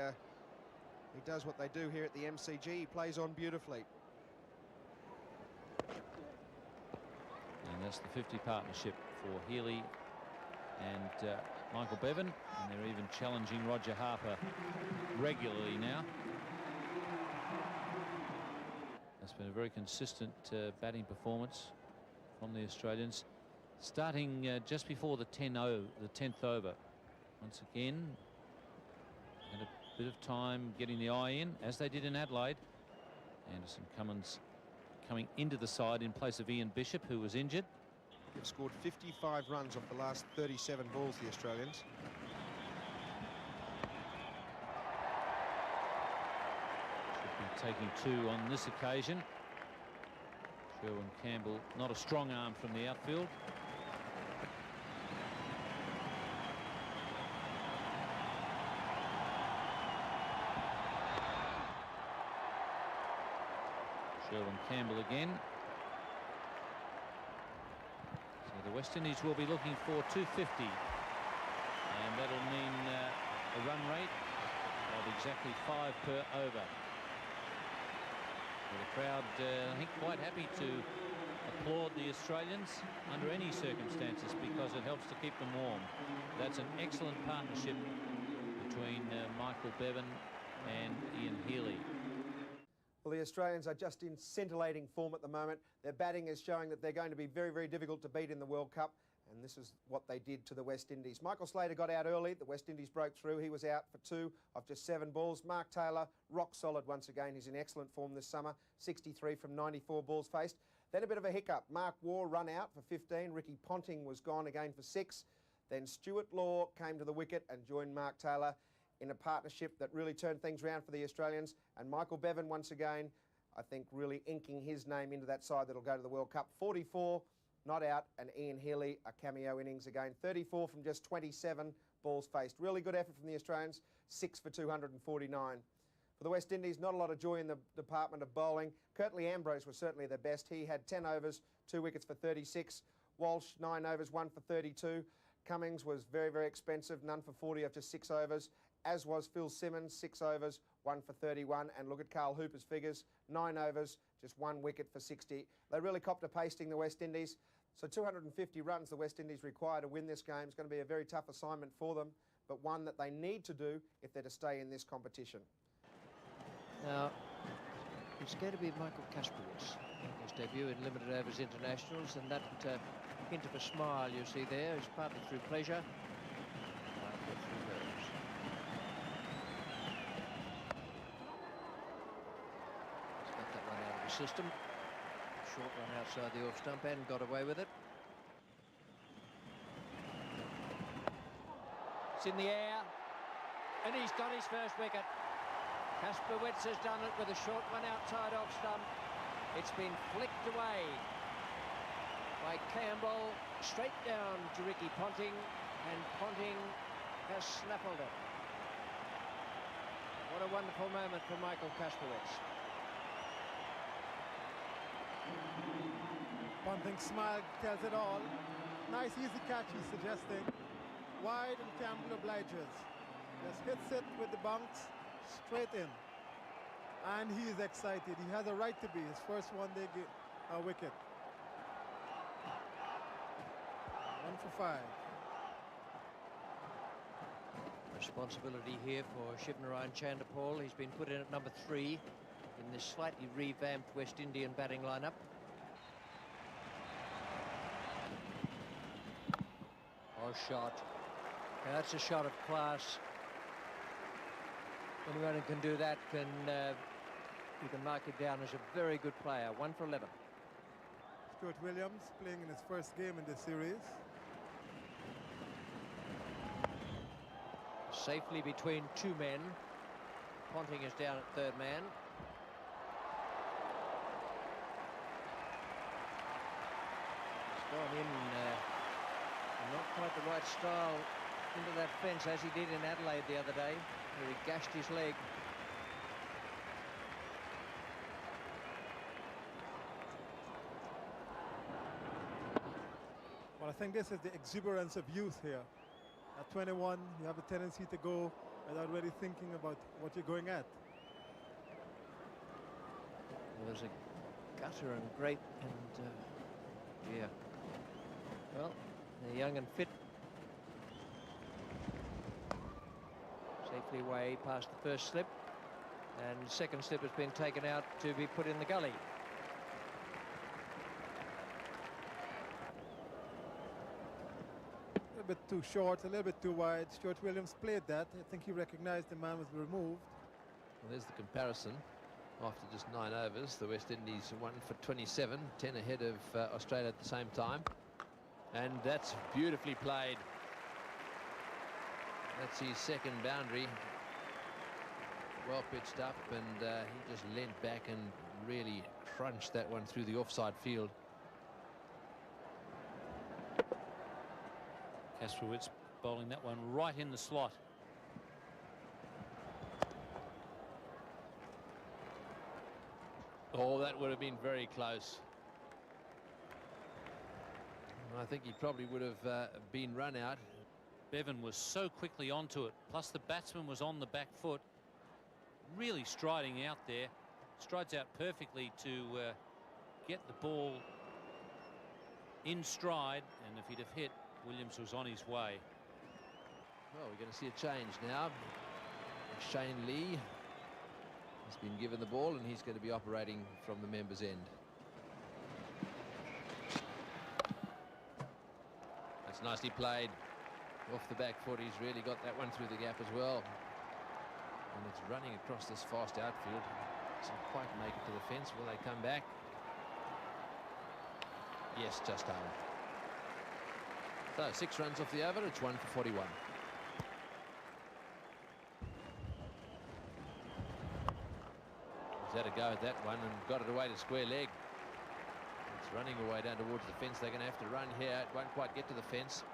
does what they do here at the MCG. He plays on beautifully. And that's the 50 partnership for Healy and Michael Bevan, and they're even challenging Roger Harper regularly now. That's been a very consistent batting performance from the Australians, starting just before the 10th over. Once again, had a bit of time getting the eye in, as they did in Adelaide. Anderson Cummins coming into the side in place of Ian Bishop, who was injured. They've scored 55 runs off the last 37 balls, the Australians. Should be taking 2 on this occasion. Sherwin Campbell, not a strong arm from the outfield. Sherwin Campbell again. So the West Indies will be looking for 250, and that'll mean a run rate of exactly 5 per over. Well, the crowd, I think, quite happy to applaud the Australians under any circumstances because it helps to keep them warm. That's an excellent partnership between Michael Bevan and Ian Healy. Well, the Australians are just in scintillating form at the moment. Their batting is showing that they're going to be very, very difficult to beat in the World Cup, and this is what they did to the West Indies. Michael Slater got out early. The West Indies broke through. He was out for 2 of just 7 balls. Mark Taylor, rock solid once again. He's in excellent form this summer, 63 from 94 balls faced. Then a bit of a hiccup. Mark Waugh run out for 15. Ricky Ponting was gone again for 6. Then Stuart Law came to the wicket and joined Mark Taylor in a partnership that really turned things around for the Australians. And Michael Bevan, once again, I think really inking his name into that side that'll go to the World Cup. 44, not out, and Ian Healy, a cameo innings again. 34 from just 27 balls faced. Really good effort from the Australians, 6 for 249. For the West Indies, not a lot of joy in the department of bowling. Curtly Ambrose was certainly their best. He had 10 overs, 2 wickets for 36. Walsh, 9 overs, 1 for 32. Cummings was very, very expensive, none for 40 after 6 overs. As was Phil Simmons, 6 overs, 1 for 31. And look at Carl Hooper's figures, 9 overs, just 1 wicket for 60. They really copped a pasting, the West Indies. So 250 runs the West Indies require to win this game. It's going to be a very tough assignment for them, but one that they need to do if they're to stay in this competition. Now, it's going to be Michael Kasprowicz, his debut in limited overs internationals, and that hint of a smile you see there is partly through pleasure, partly through nerves. He's got that one out of the system. Short run outside the off stump and got away with it. It's in the air, and he's got his first wicket. Kasprowicz has done it with a short one outside off stump. It's been flicked away by Campbell, straight down to Ricky Ponting, and Ponting has snaffled it. What a wonderful moment for Michael Kasprowicz. Ponting's smile tells it all. Nice easy catch, he's suggesting. Wide, and Campbell obliges. Just hits it with the bounce straight in. And he is excited. He has a right to be. His first one-day wicket. 1 for 5. Responsibility here for Shivnarine Chanderpaul. He's been put in at number 3 in this slightly revamped West Indian batting lineup. Oh, shot. Now, that's a shot of class. Anyone who can do that can you can mark it down as a very good player. 1 for 11. Stuart Williams playing in his first game in this series. Safely between 2 men. Ponting is down at 3rd man. He's gone in not quite the right style into that fence as he did in Adelaide the other day, where he gashed his leg. Well, I think this is the exuberance of youth here. At 21, you have a tendency to go without really thinking about what you're going at. Well, there's a gutter and grape and yeah. Well, they're young and fit. safely away past the first slip, and the second slip has been taken out to be put in the gully. A little bit too short, a little bit too wide. Stuart Williams played that. I think he recognized the man was removed. Well, there's the comparison. After just 9 overs, the West Indies won for 27, 10 ahead of Australia at the same time. And that's beautifully played. That's his second boundary. Well pitched up, and he just leant back and really crunched that one through the offside field. Kasprowicz bowling that one right in the slot. Oh, that would have been very close. I think he probably would have been run out. Bevan was so quickly onto it, plus the batsman was on the back foot, really striding out there. Strides out perfectly to get the ball in stride, and if he'd have hit, Williams was on his way. Well, we're going to see a change now. Shane Lee has been given the ball, and he's going to be operating from the members' end. That's nicely played. Off the back foot, he's really got that one through the gap as well. And it's running across this fast outfield. Doesn't quite make it to the fence. Will they come back? Yes, just home. So 6 runs off the over. It's 1 for 41. He's had a go at that one and got it away to square leg. It's running away down towards the fence. They're going to have to run here. It won't quite get to the fence.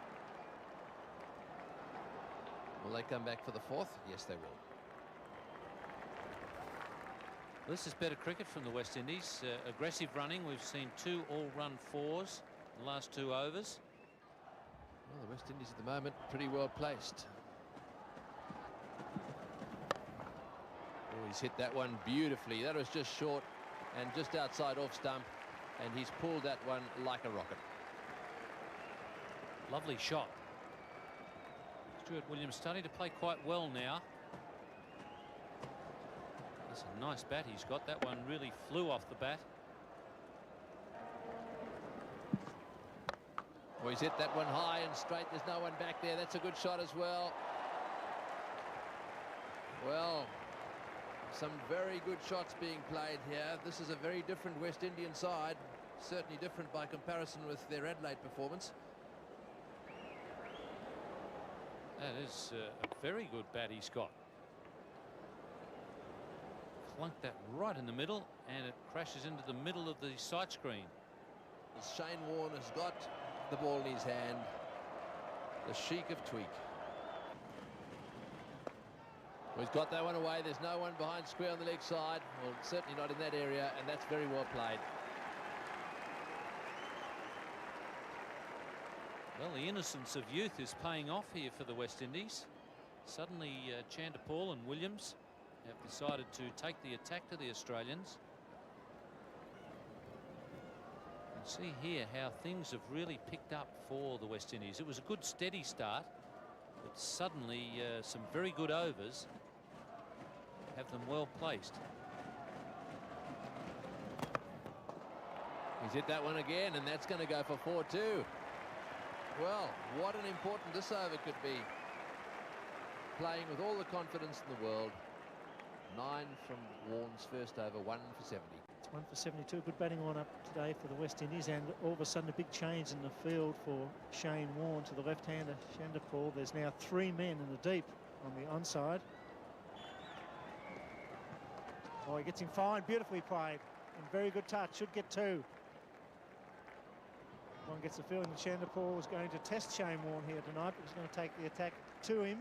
Will they come back for the 4th? Yes, they will. This is better cricket from the West Indies. Aggressive running. We've seen 2 all-run 4s in the last 2 overs. Well, the West Indies at the moment pretty well placed. Oh, he's hit that one beautifully. That was just short and just outside off stump, and he's pulled that one like a rocket. Lovely shot. Stuart Williams starting to play quite well now. That's a nice bat he's got. That one really flew off the bat. Well, he's hit that one high and straight. There's no one back there. That's a good shot as well. Well, some very good shots being played here. This is a very different West Indian side. Certainly different by comparison with their Adelaide performance. That is a very good bat he's got. Flunked that right in the middle, and it crashes into the middle of the sight screen. Shane Warne has got the ball in his hand. The Sheik of Tweak. Well, he's got that one away. There's no one behind square on the leg side. Well, certainly not in that area, and that's very well played. Well, the innocence of youth is paying off here for the West Indies. Suddenly, Chanderpaul and Williams have decided to take the attack to the Australians. And see here how things have really picked up for the West Indies. It was a good steady start, but suddenly some very good overs have them well placed. He's hit that one again, and that's going to go for 4-2. Well, what an important this over could be. Playing with all the confidence in the world. 9 from Warne's first over, 1 for 70. It's 1 for 72. Good batting lineup today for the West Indies, and all of a sudden a big change in the field for Shane Warne to the left-hander, Chanderpaul. There's now 3 men in the deep on the onside. Oh, he gets him fine, beautifully played, and very good touch. Should get 2. One gets the feeling that Chanderpaul is going to test Shane Warne here tonight, but he's going to take the attack to him.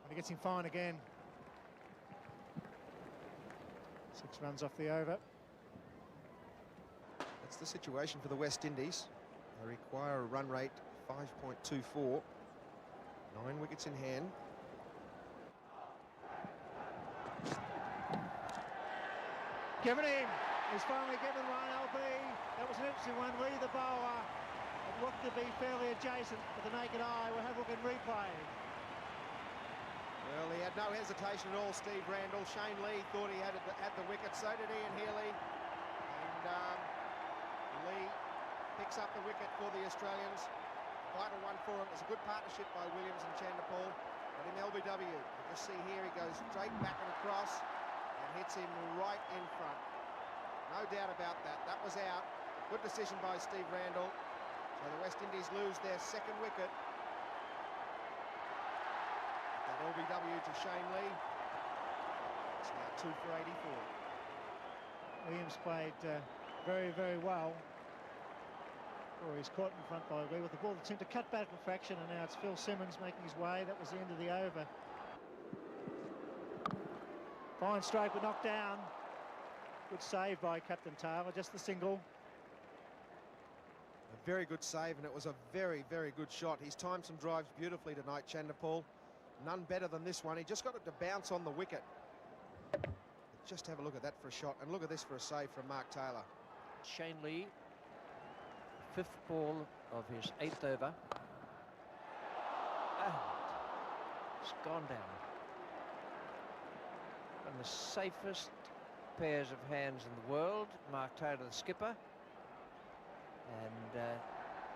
And he gets him fine again. 6 runs off the over. That's the situation for the West Indies. They require a run rate 5.24. 9 wickets in hand. Given him. He's finally given one, LB. That was an interesting one. Lee, the bowler, it looked to be fairly adjacent to the naked eye. We'll have a look at replay. Well, he had no hesitation at all, Steve Randall. Shane Lee thought he had the wicket, so did Ian Healy. And Lee picks up the wicket for the Australians. Vital one for him. It's a good partnership by Williams and Chanderpaul. But in LBW, you just see here he goes straight back and across and hits him right in front. No doubt about that. That was out. Good decision by Steve Randall. So the West Indies lose their second wicket. That LBW to Shane Lee. It's now 2 for 84. Williams played very, very well. Or he's caught in front by Lee with the ball that seemed to cut back a fraction, and now it's Phil Simmons making his way. That was the end of the over. Fine stroke, but knocked down. Good save by Captain Taylor, just the single. A very good save, and it was a very, very good shot. He's timed some drives beautifully tonight, Chanderpaul. None better than this one. He just got it to bounce on the wicket. Just have a look at that for a shot, and look at this for a save from Mark Taylor. Shane Lee, 5th ball of his 8th over. And it's gone down. One of the safest pairs of hands in the world. Mark Taylor, the skipper. And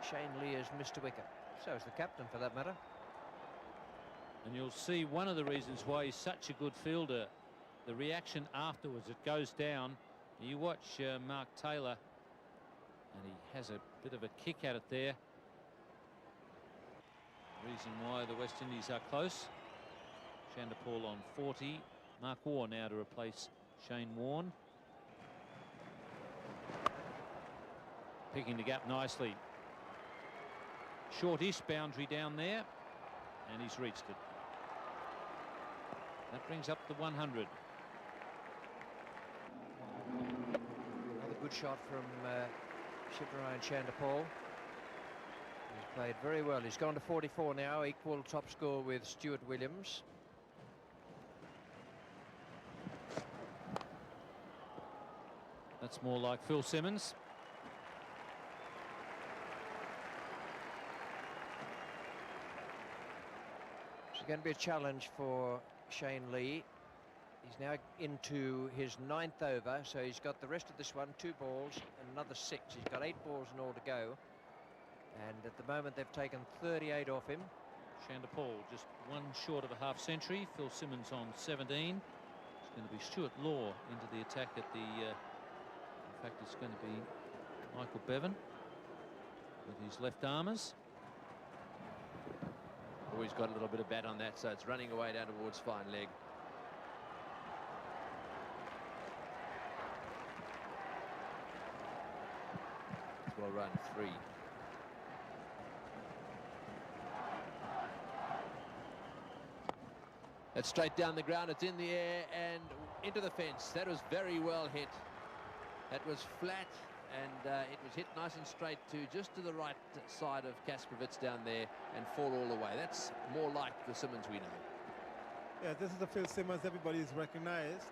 Shane Lee has missed a wicket. So is the captain, for that matter. And you'll see one of the reasons why he's such a good fielder, the reaction afterwards. It goes down. You watch Mark Taylor, and he has a bit of a kick at it there. Reason why the West Indies are close. Chanderpaul on 40. Mark Waugh now to replace Shane Warne. Picking the gap nicely. Shortish boundary down there, and he's reached it. That brings up the 100. Another good shot from Shivraj Chanderpaul. He's played very well. He's gone to 44 now, equal top score with Stuart Williams. That's more like Phil Simmons. It's going to be a challenge for Shane Lee. He's now into his 9th over, so he's got the rest of this one, 2 balls and another 6. He's got 8 balls in all to go, and at the moment they've taken 38 off him. Chanderpaul just 1 short of a half century. Phil Simmons on 17. It's going to be Stuart Law into the attack at the in fact it's going to be Michael Bevan with his left armers. Always got a little bit of bat on that, so it's running away down towards fine leg. Well run, 3. That's straight down the ground. It's in the air and into the fence. That was very well hit. That was flat, and it was hit nice and straight just to the right side of Kaspervitz down there and fall all the way. That's more like the Simmons we know. Yeah, this is the Phil Simmons everybody's recognized.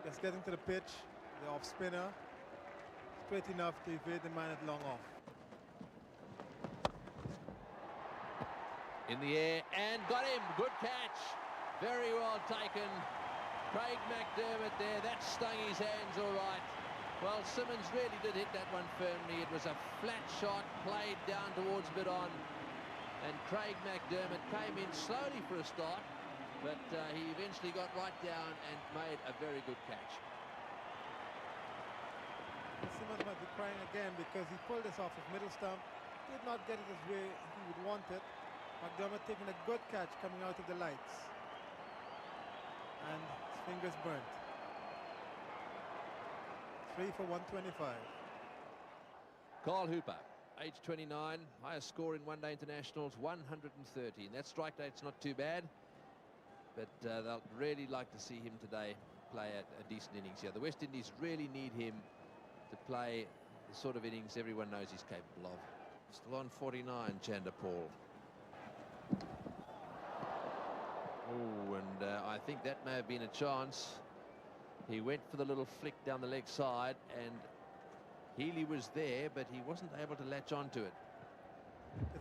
Just getting to the pitch, the off spinner, straight enough to evade the man at long off. In the air and got him. Good catch. Very well taken. Craig McDermott there. That stung his hands all right. Well, Simmons really did hit that one firmly. It was a flat shot played down towards mid-on. And Craig McDermott came in slowly for a start, but he eventually got right down and made a very good catch. Simmons might be crying again because he pulled this off his middle stump. Did not get it as way he would want it. McDermott taking a good catch coming out of the lights. And his fingers burnt. 3 for 125. Kyle Hooper, age 29, highest score in one-day internationals, 130. And that strike rate's not too bad, but they'll really like to see him today play a decent innings here. The West Indies really need him to play the sort of innings everyone knows he's capable of. Still on 49, Chanderpaul. Oh, and I think that may have been a chance. He went for the little flick down the leg side, and Healy was there, but he wasn't able to latch onto it.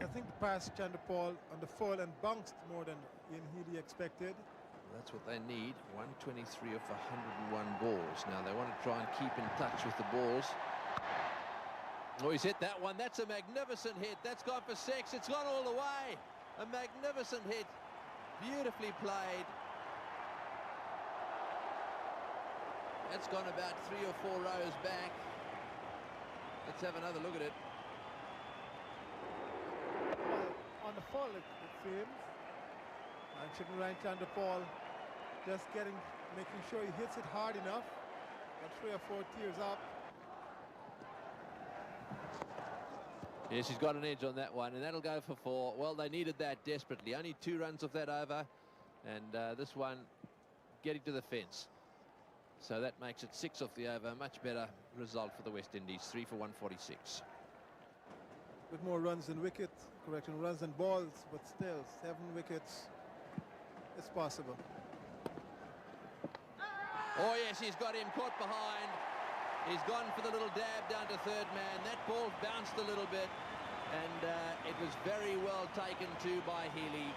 I think the pass Chanderpaul on the full and bounced more than Ian Healy expected. That's what they need. 123 off 101 balls. Now they want to try and keep in touch with the balls. Oh, he's hit that one. That's a magnificent hit. That's gone for 6. It's gone all the way. A magnificent hit. Beautifully played. That's gone about 3 or 4 rows back. Let's have another look at it. Well, on the fall, it seems. And Chicken Ranch under Paul just making sure he hits it hard enough. Got 3 or 4 tiers up. Yes, he's got an edge on that one, and that'll go for 4. Well, they needed that desperately. Only 2 runs off that over, and this one getting to the fence. So that makes it 6 off the over. Much better result for the West Indies. 3 for 146. With more runs than wickets, correction, runs than balls, but still 7 wickets. It's possible. Oh, yes, he's got him caught behind. He's gone for the little dab down to third man. That ball bounced a little bit, and it was very well taken to by Healy.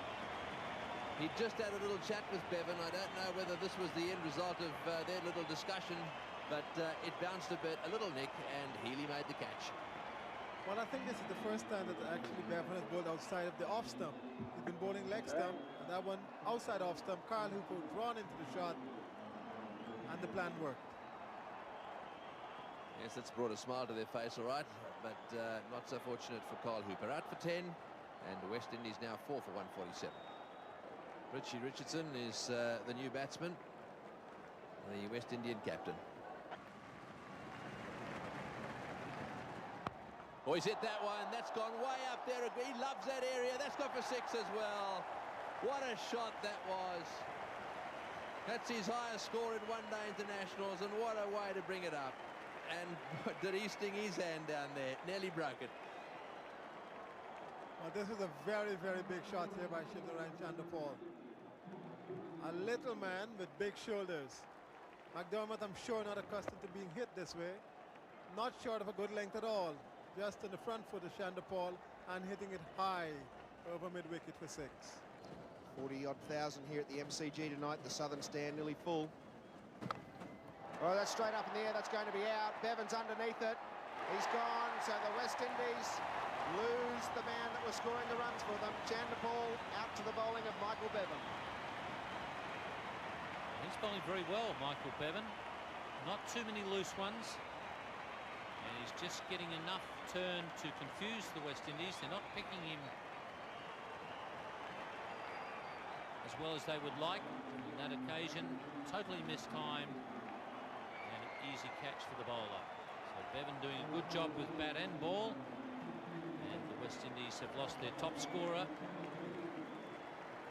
He just had a little chat with Bevan. I don't know whether this was the end result of their little discussion, but it bounced a bit, a little nick, and Healy made the catch. Well, I think this is the first time that actually Bevan has bowled outside of the off stump. He's been bowling leg stump, and that one outside off stump. Carl Hooper drawn into the shot, and the plan worked. Yes, that's brought a smile to their face, all right, but not so fortunate for Carl Hooper. Out for 10, and the West Indies now 4 for 147. Richie Richardson is the new batsman, the West Indian captain. Oh, he's hit that one. That's gone way up there. He loves that area. That's gone for 6 as well. What a shot that was. That's his highest score in one-day internationals, and what a way to bring it up. And did he sting his hand down there? Nearly broke it. Well, this is a very, very big shot here by Shivnarine Chanderpaul. A little man with big shoulders. McDermott, I'm sure, not accustomed to being hit this way. Not short of a good length at all. Just in the front foot of Chanderpaul and hitting it high over mid-wicket for 6. 40-odd thousand here at the MCG tonight. The southern stand nearly full. Oh, that's straight up in the air. That's going to be out. Bevan's underneath it. He's gone. So the West Indies lose the man that was scoring the runs for them. Chanderpaul out to the bowling of Michael Bevan. He's bowling very well, Michael Bevan. Not too many loose ones. And he's just getting enough turn to confuse the West Indies. They're not picking him as well as they would like. On that occasion, totally missed time and an easy catch for the bowler. So Bevan doing a good job with bat and ball. And the West Indies have lost their top scorer.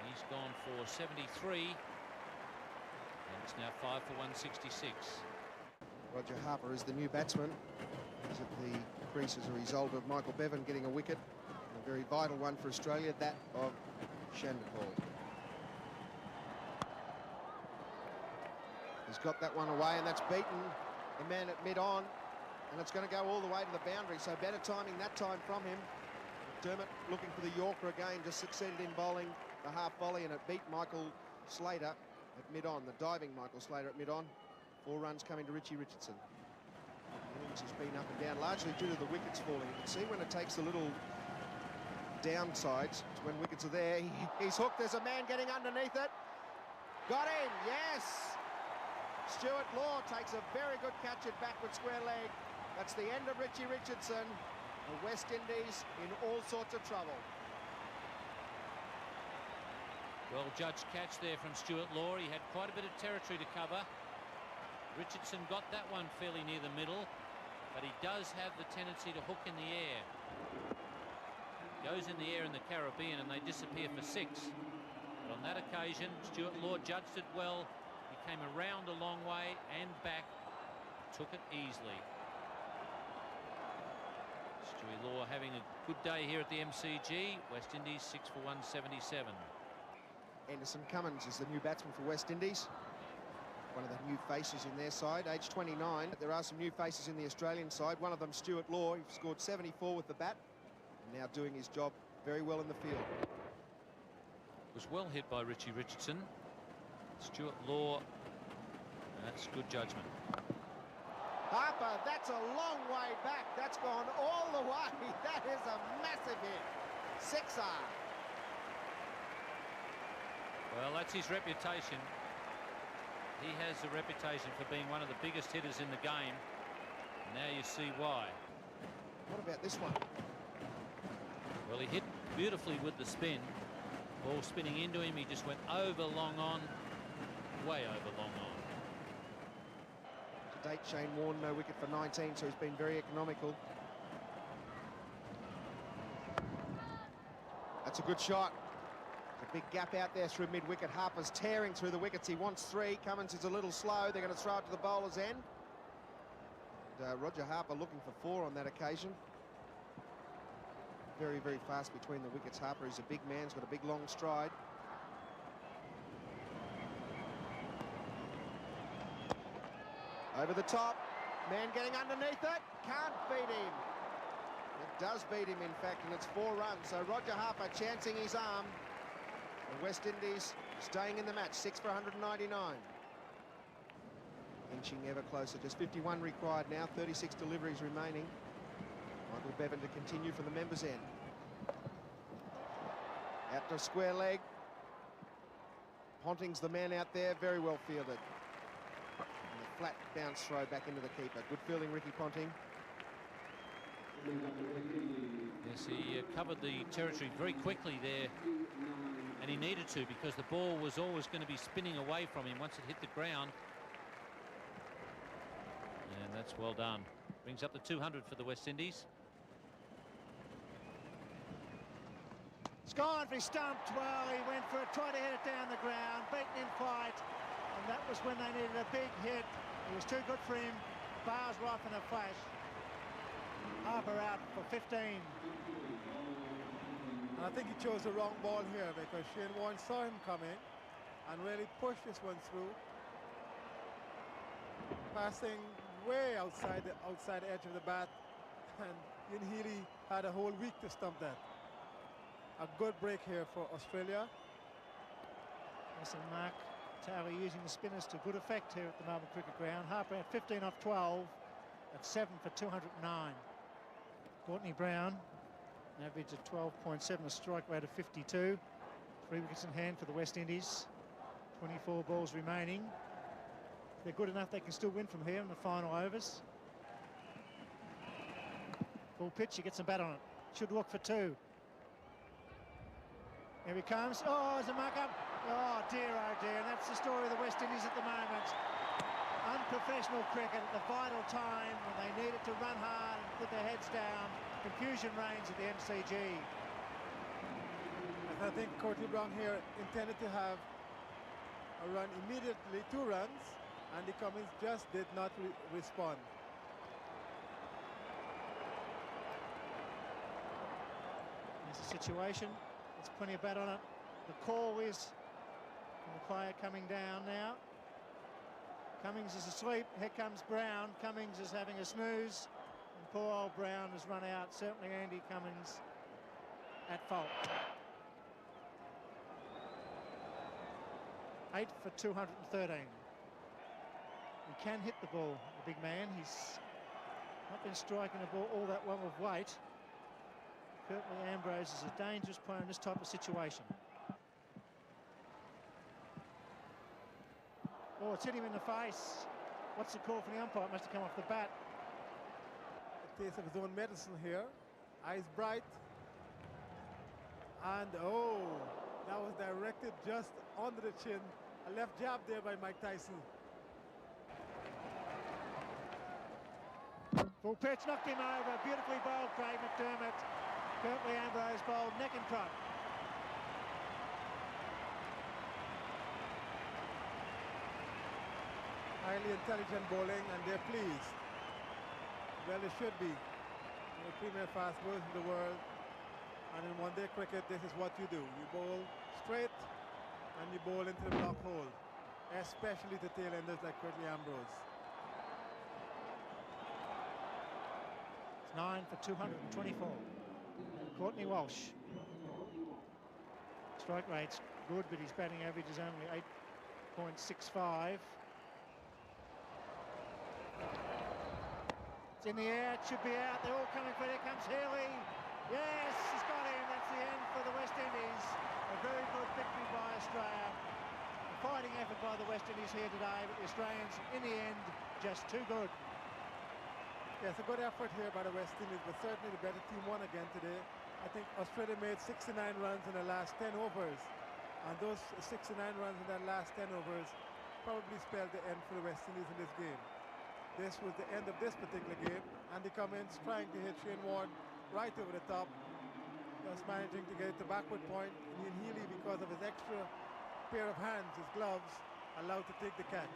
He's gone for 73. And it's now 5 for 166. Roger Harper is the new batsman. He's at the crease as a result of Michael Bevan getting a wicket. A very vital one for Australia, that of Chanderpaul. He's got that one away, and that's beaten the man at mid-on, and it's going to go all the way to the boundary, so better timing that time from him. Dermott looking for the Yorker again, just succeeded in bowling the half volley, and it beat Michael Slater at mid-on, the diving Michael Slater at mid-on. 4 runs coming to Richie Richardson. Innings has been up and down, largely due to the wickets falling. You can see when it takes the little downsides, it's when wickets are there. He's hooked, there's a man getting underneath it. Got him, yes! Stuart Law takes a very good catch at backward square leg. That's the end of Richie Richardson. The West Indies in all sorts of trouble. Well judged catch there from Stuart Law. He had quite a bit of territory to cover. Richardson got that one fairly near the middle, but he does have the tendency to hook in the air. Goes in the air in the Caribbean and they disappear for 6. But on that occasion, Stuart Law judged it well. He came around a long way and back, took it easily. Stewie Law having a good day here at the MCG. West Indies 6 for 177. Anderson Cummins is the new batsman for West Indies. One of the new faces in their side, age 29. There are some new faces in the Australian side. One of them, Stuart Law, he scored 74 with the bat, and now doing his job very well in the field. Was well hit by Richie Richardson. Stuart Law. That's good judgment. Harper, that's a long way back. That's gone all the way. That is a massive hit. Sixer. Well, that's his reputation. He has a reputation for being one of the biggest hitters in the game. Now you see why. What about this one? Well, he hit beautifully with the spin. Ball spinning into him. He just went over long on. Way over long on. To date, Shane Warne, no wicket for 19, so he's been very economical. That's a good shot. There's a big gap out there through mid-wicket. Harper's tearing through the wickets. He wants 3. Cummins is a little slow. They're going to throw it to the bowler's end. And, Roger Harper looking for 4 on that occasion. Very, very fast between the wickets. Harper is a big man. He's got a big, long stride. Over the top. Man getting underneath it. Can't beat him. It does beat him, in fact, and it's 4 runs. So Roger Harper chancing his arm. The West Indies staying in the match. 6 for 199. Inching ever closer. Just 51 required now. 36 deliveries remaining. Michael Bevan to continue from the members' end. Out to square leg. Ponting's the man out there. Very well fielded. And a flat bounce throw back into the keeper. Good fielding, Ricky Ponting. Yes, he covered the territory very quickly there, and he needed to, because the ball was always going to be spinning away from him once it hit the ground. And that's well done. Brings up the 200 for the West Indies. It's gone for his stumped. Well, he went for it, tried to hit it down the ground, beaten in flight, and that was when they needed a big hit. It was too good for him. Bars were off in a flash. Harper out for 15. And I think he chose the wrong ball here, because Shane Warne saw him coming and really pushed this one through, passing way outside the edge of the bat, and Ian Healy had a whole week to stump that. A good break here for Australia. Listen, Mark Tower using the spinners to good effect here at the Melbourne Cricket Ground. Harper at 15 off 12 at 7 for 209. Courtney Brown, an average of 12.7, a strike rate of 52. 3 wickets in hand for the West Indies. 24 balls remaining. If they're good enough, they can still win from here in the final overs. Full pitch, he gets some bat on it. Should look for 2. Here he comes. Oh, there's a mark-up. Oh dear, and that's the story of the West Indies at the moment. Unprofessional cricket at the vital time when they needed to run hard and put their heads down. Confusion reigns at the MCG. And I think Courtney Brown here intended to have a run immediately, 2 runs, and the Cummins just did not respond. There's a situation. There's plenty of bat on it. The call is from the player coming down now. Cummings is asleep. Here comes Brown. Cummings is having a snooze. And poor old Brown has run out. Certainly Andy Cummings at fault. 8 for 213. He can hit the ball, the big man. He's not been striking the ball all that well with weight. Curtly Ambrose is a dangerous player in this type of situation. Oh, it's hit him in the face. What's the call from the umpire? It must have come off the bat. A taste of his own medicine here. Eyes bright. And oh, that was directed just under the chin. A left jab there by Mike Tyson. Full pitch, knocked him over. Beautifully bowled, Craig McDermott. Curtly Ambrose bowled neck and crop. Highly intelligent bowling, and they're pleased. Well, they should be. The premier fast bowlers in the world. And in one-day cricket, this is what you do. You bowl straight, and you bowl into the block hole, especially to tail-enders like Curtly Ambrose. It's 9 for 224. Courtney Walsh. Strike rate's good, but his batting average is only 1.65. It's in the air, it should be out. They're all coming for it. Here comes Healy. Yes, he's got him. That's the end for the West Indies. A very good victory by Australia. A fighting effort by the West Indies here today, but the Australians, in the end, just too good. Yes, a good effort here by the West Indies, but certainly the better team won again today. I think Australia made 69 runs in the last 10 overs. And those 69 runs in that last 10 overs probably spelled the end for the West Indies in this game. This was the end of this particular game. Andy Cummins trying to hit Shane Warne right over the top, just managing to get it to backward point. And Ian Healy, because of his extra pair of hands, his gloves, allowed to take the catch.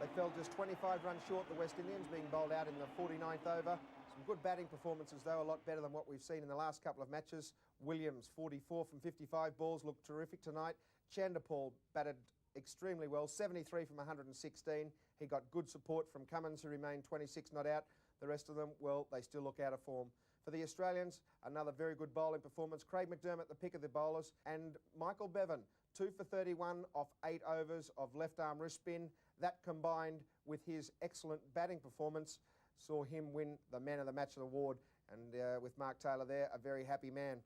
They fell just 25 runs short, the West Indians, being bowled out in the 49th over. Some good batting performances, though, a lot better than what we've seen in the last couple of matches. Williams, 44 from 55 balls, looked terrific tonight. Chanderpaul batted extremely well, 73 from 116. He got good support from Cummins, who remained 26 not out. The rest of them, well, they still look out of form. For the Australians, another very good bowling performance. Craig McDermott, the pick of the bowlers, and Michael Bevan, 2 for 31 off 8 overs of left-arm wrist spin. That combined with his excellent batting performance saw him win the Man of the Match award, and with Mark Taylor there, a very happy man.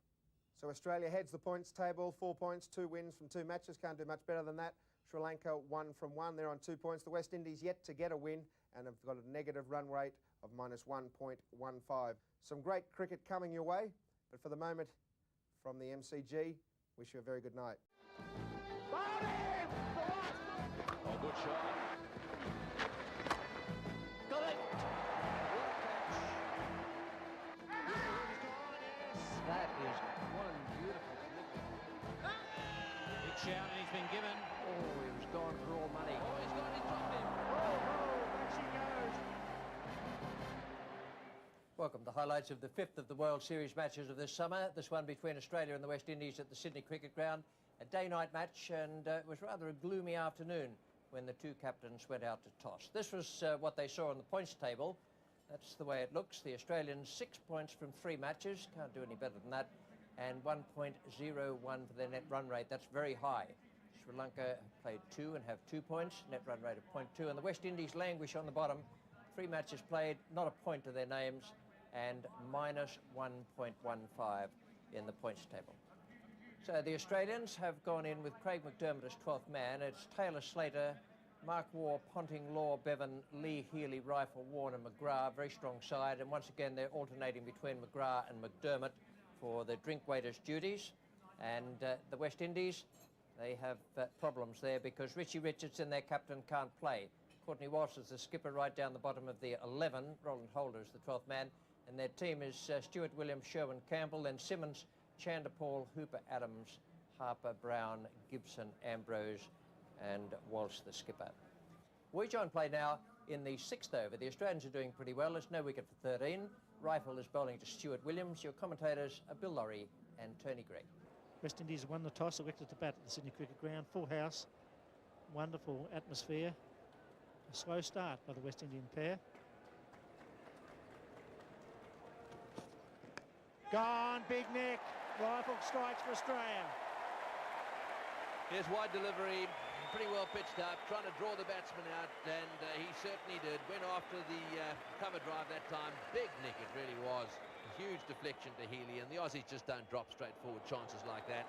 So Australia heads the points table, 4 points, 2 wins from 2 matches, can't do much better than that. Sri Lanka 1 from 1, they're on 2 points. The West Indies yet to get a win and have got a negative run rate of -1.15. Some great cricket coming your way, but for the moment, from the MCG, wish you a very good night. Oh, good shot. Got it! That is one beautiful flick. Big shout, and he's been given. Oh, he was gone for all money. Oh, he's got it, dropped him. There she goes. Welcome to highlights of the 5th of the World Series matches of this summer. This one between Australia and the West Indies at the Sydney Cricket Ground. A day-night match, and it was rather a gloomy afternoon when the two captains went out to toss. This was what they saw on the points table. That's the way it looks. The Australians 6 points from 3 matches. Can't do any better than that. And 1.01 for their net run rate. That's very high. Sri Lanka played 2 and have 2 points. Net run rate of 0.2. And the West Indies languish on the bottom. 3 matches played, not a point to their names, and -1.15 in the points table. So the Australians have gone in with Craig McDermott as 12th man. It's Taylor, Slater, Mark Waugh, Ponting, Law, Bevan, Lee, Healy, Rifle, Warne and McGrath. Very strong side. And once again, they're alternating between McGrath and McDermott for the drink waiters' duties. And the West Indies, they have problems there because Richie Richardson, their captain, can't play. Courtney Walsh is the skipper right down the bottom of the 11. Roland Holder is the 12th man. And their team is Stuart Williams, Sherwin Campbell, then Simmons, Chanderpaul, Hooper, Adams, Harper, Brown, Gibson, Ambrose and Walsh, the skipper. We join play now in the 6th over. The Australians are doing pretty well. There's no wicket for 13. Rifle is bowling to Stuart Williams. Your commentators are Bill Laurie and Tony Gregg. West Indies won the toss, elected to bat at the Sydney Cricket Ground. Full house, wonderful atmosphere. A slow start by the West Indian pair. Gone, Big Nick. Rifle strikes for Australia. Here's wide delivery, pretty well pitched up, trying to draw the batsman out, and he certainly did. Went after the cover drive that time. Big nick it really was. A huge deflection to Healy, and the Aussies just don't drop straightforward chances like that.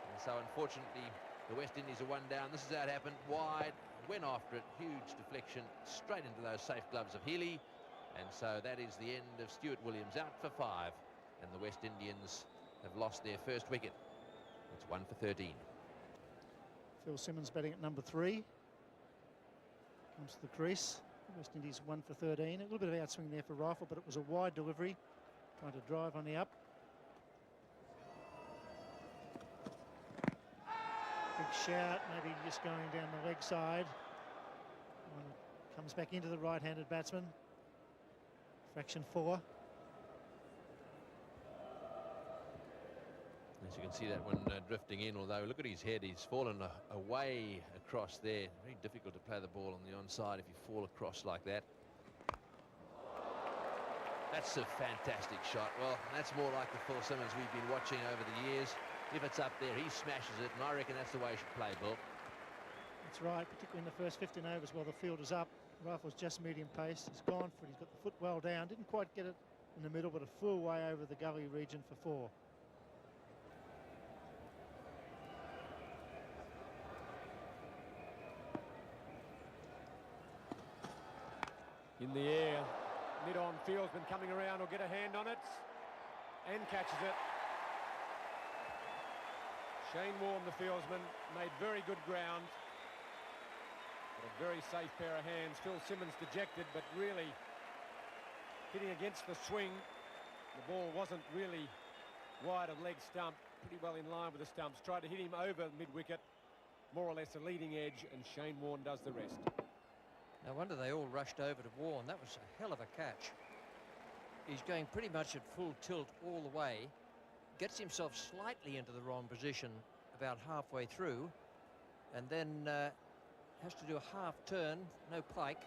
And so unfortunately, the West Indies are 1 down. This is how it happened. Wide, went after it, huge deflection, straight into those safe gloves of Healy. And so that is the end of Stuart Williams, out for 5. And the West Indians have lost their first wicket. It's 1 for 13. Phil Simmons batting at number 3. Comes to the crease. West Indies 1 for 13. A little bit of outswing there for Rifle, but it was a wide delivery. Trying to drive on the up. Big shout, maybe just going down the leg side. Comes back into the right-handed batsman. Fraction 4. As you can see that one drifting in, although look at his head, he's fallen away across there. Very difficult to play the ball on the onside if you fall across like that. That's a fantastic shot. Well, that's more like the Phil Simmons we've been watching over the years. If it's up there, he smashes it, and I reckon that's the way he should play, Bill. That's right, particularly in the first 15 overs while the field is up. Rifle's just medium pace. He's gone for it. He's got the foot well down. Didn't quite get it in the middle, but a full way over the gully region for 4. In the air, mid-on fieldsman coming around will get a hand on it and catches it. Shane Warne, the fieldsman, made very good ground. But a very safe pair of hands. Phil Simmons dejected, but really hitting against the swing. The ball wasn't really wide of leg stump, pretty well in line with the stumps. Tried to hit him over mid-wicket, more or less a leading edge, and Shane Warne does the rest. No wonder they all rushed over to Warne. That was a hell of a catch. He's going pretty much at full tilt all the way. Gets himself slightly into the wrong position about halfway through, and then has to do a half turn, no pike,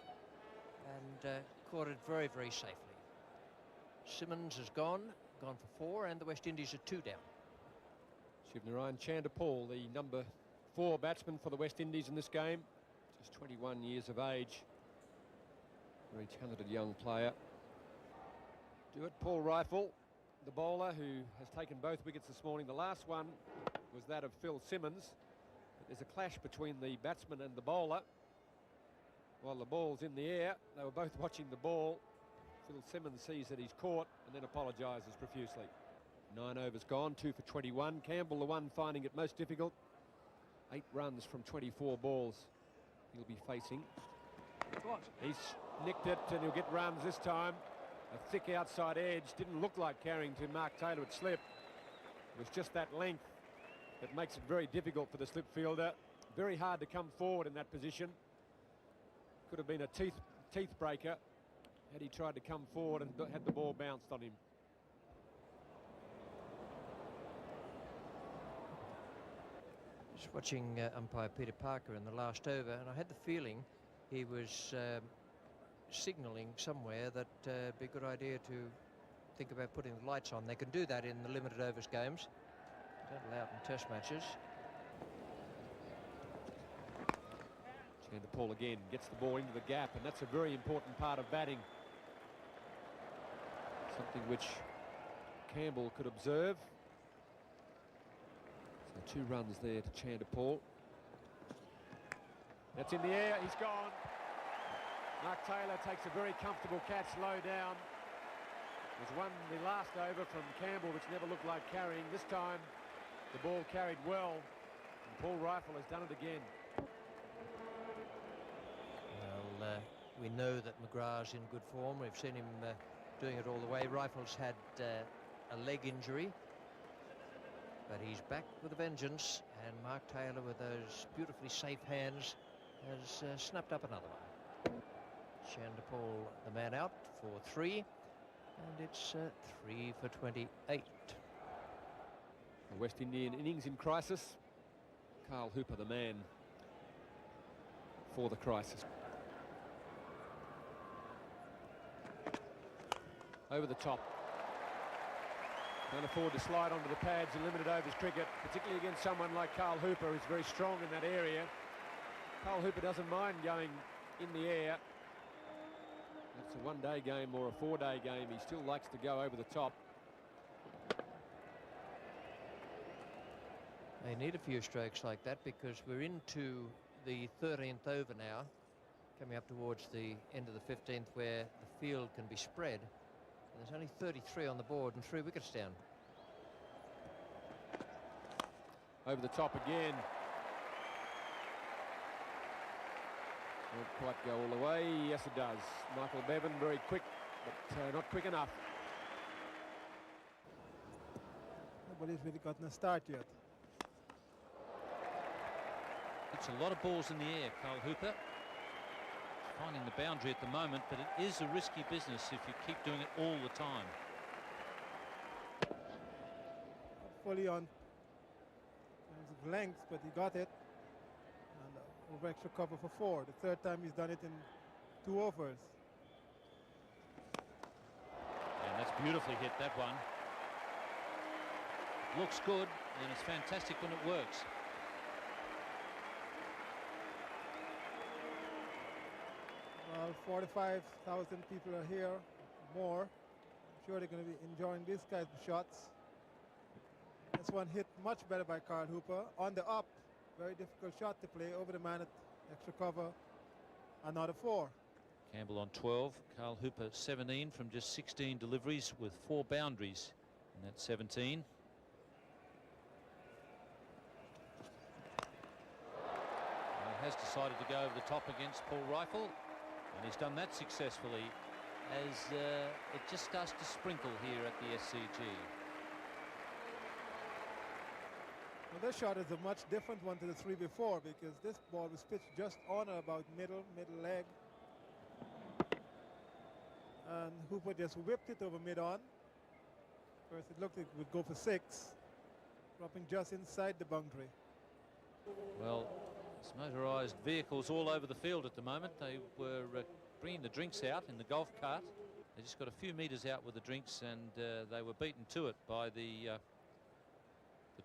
and caught it very, very safely. Simmons has gone for 4, and the West Indies are 2 down. Shivnarayan Chanderpaul, the number 4 batsman for the West Indies in this game, just 21 years of age. Very talented young player. Do it, Paul Rifle, the bowler who has taken both wickets this morning. The last one was that of Phil Simmons. But there's a clash between the batsman and the bowler. While the ball's in the air, they were both watching the ball. Phil Simmons sees that he's caught and then apologises profusely. 9 overs gone, 2 for 21. Campbell, the one finding it most difficult. 8 runs from 24 balls he'll be facing. He's nicked it and he'll get runs this time. A thick outside edge, didn't look like carrying to Mark Taylor at slip. It was just that length that makes it very difficult for the slip fielder. Very hard to come forward in that position. Could have been a teeth breaker had he tried to come forward and had the ball bounced on him. Just watching umpire Peter Parker in the last over, and I had the feeling he was signalling somewhere that it'd be a good idea to think about putting the lights on. They can do that in the limited overs games. Don't allow it in test matches. Chanderpaul again gets the ball into the gap, and that's a very important part of batting. Something which Campbell could observe. So 2 runs there to Chanderpaul. That's in the air, he's gone. Mark Taylor takes a very comfortable catch low down. There's one the last over from Campbell which never looked like carrying. This time the ball carried well, and Paul Rifle has done it again. Well, we know that McGrath's in good form. We've seen him doing it all the way. Rifle's had a leg injury, but he's back with a vengeance, and Mark Taylor, with those beautifully safe hands, has snapped up another one. Chanderpaul, the man out for 3, and it's 3 for 28. The West Indian innings in crisis. Carl Hooper, the man for the crisis. Over the top. Can't afford to slide onto the pads in limited overs cricket, particularly against someone like Carl Hooper, who's very strong in that area. Carl Hooper doesn't mind going in the air. It's a 1-day game or a 4-day game. He still likes to go over the top. They need a few strokes like that because we're into the 13th over now, coming up towards the end of the 15th, where the field can be spread. And there's only 33 on the board and 3 wickets down. Over the top again. Won't quite go all the way. Yes, it does. Michael Bevan, very quick, but not quick enough. Nobody's really gotten a start yet. It's a lot of balls in the air, Carl Hooper. Finding the boundary at the moment, but it is a risky business if you keep doing it all the time. Not fully on terms of length, but he got it. And over extra cover for 4. The 3rd time he's done it in 2 overs. And that's beautifully hit, that one. Looks good, and it's fantastic when it works. 45,000 people are here, more. I'm sure they're going to be enjoying these kinds of shots. This one hit much better by Carl Hooper. On the up, very difficult shot to play over the man at extra cover. Another 4. Campbell on 12, Carl Hooper 17 from just 16 deliveries with 4 boundaries in that 17. He has decided to go over the top against Paul Rifle, and he's done that successfully as it just starts to sprinkle here at the SCG. Well, this shot is a much different one to the 3 before, because this ball was pitched just on or about middle leg. And Hooper just whipped it over mid-on. First it looked like it would go for 6, dropping just inside the boundary. Well, there's motorised vehicles all over the field at the moment. They were bringing the drinks out in the golf cart. They just got a few metres out with the drinks, and they were beaten to it by the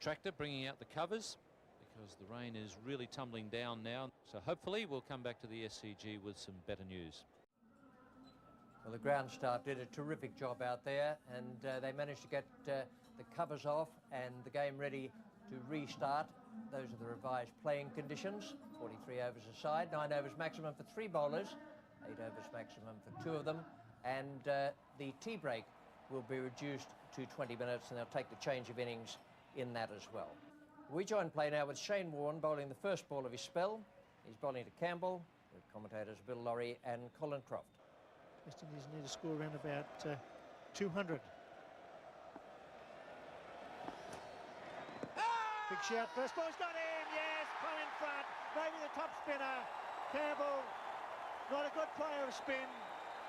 tractor bringing out the covers, because the rain is really tumbling down now. So hopefully we'll come back to the SCG with some better news. Well, the ground staff did a terrific job out there, and they managed to get the covers off and the game ready to restart. Those are the revised playing conditions. 43 overs a side, 9 overs maximum for 3 bowlers, 8 overs maximum for 2 of them, and the tea break will be reduced to 20 minutes, and they'll take the change of innings in that as well. We join play now with Shane Warne bowling the first ball of his spell. He's bowling to Campbell, with commentators Bill Laurie and Colin Croft. West Indies need to score around about 200. Big shout, first ball's got him, yes, pull in front, maybe the top spinner. Campbell, not a good player of spin,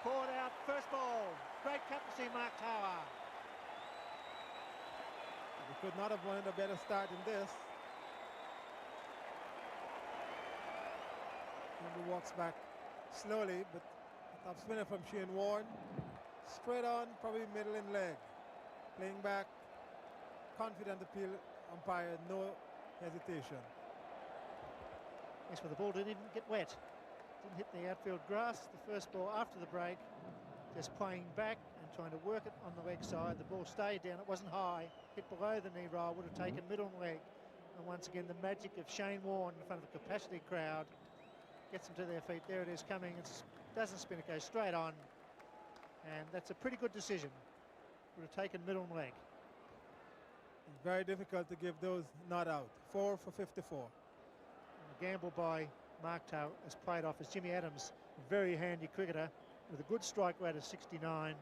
caught out, first ball. Great captaincy, Mark Tower. We could not have wanted a better start than this. And he walks back slowly, but the top spinner from Shane Warne, straight on, probably middle and leg. Playing back, confident appeal, umpire, no hesitation. Yes, well, the ball didn't even get wet. Didn't hit the outfield grass. The first ball after the break, just playing back and trying to work it on the leg side. The ball stayed down, it wasn't high, hit below the knee roll, would have taken middle leg. And once again, the magic of Shane Warne in front of a capacity crowd gets them to their feet. There it is coming, it doesn't spin, it goes straight on. And that's a pretty good decision. Would have taken middle leg. Very difficult to give those not out. 4 for 54. And the gamble by Mark Tow is played off as Jimmy Adams, a very handy cricketer with a good strike rate of 69.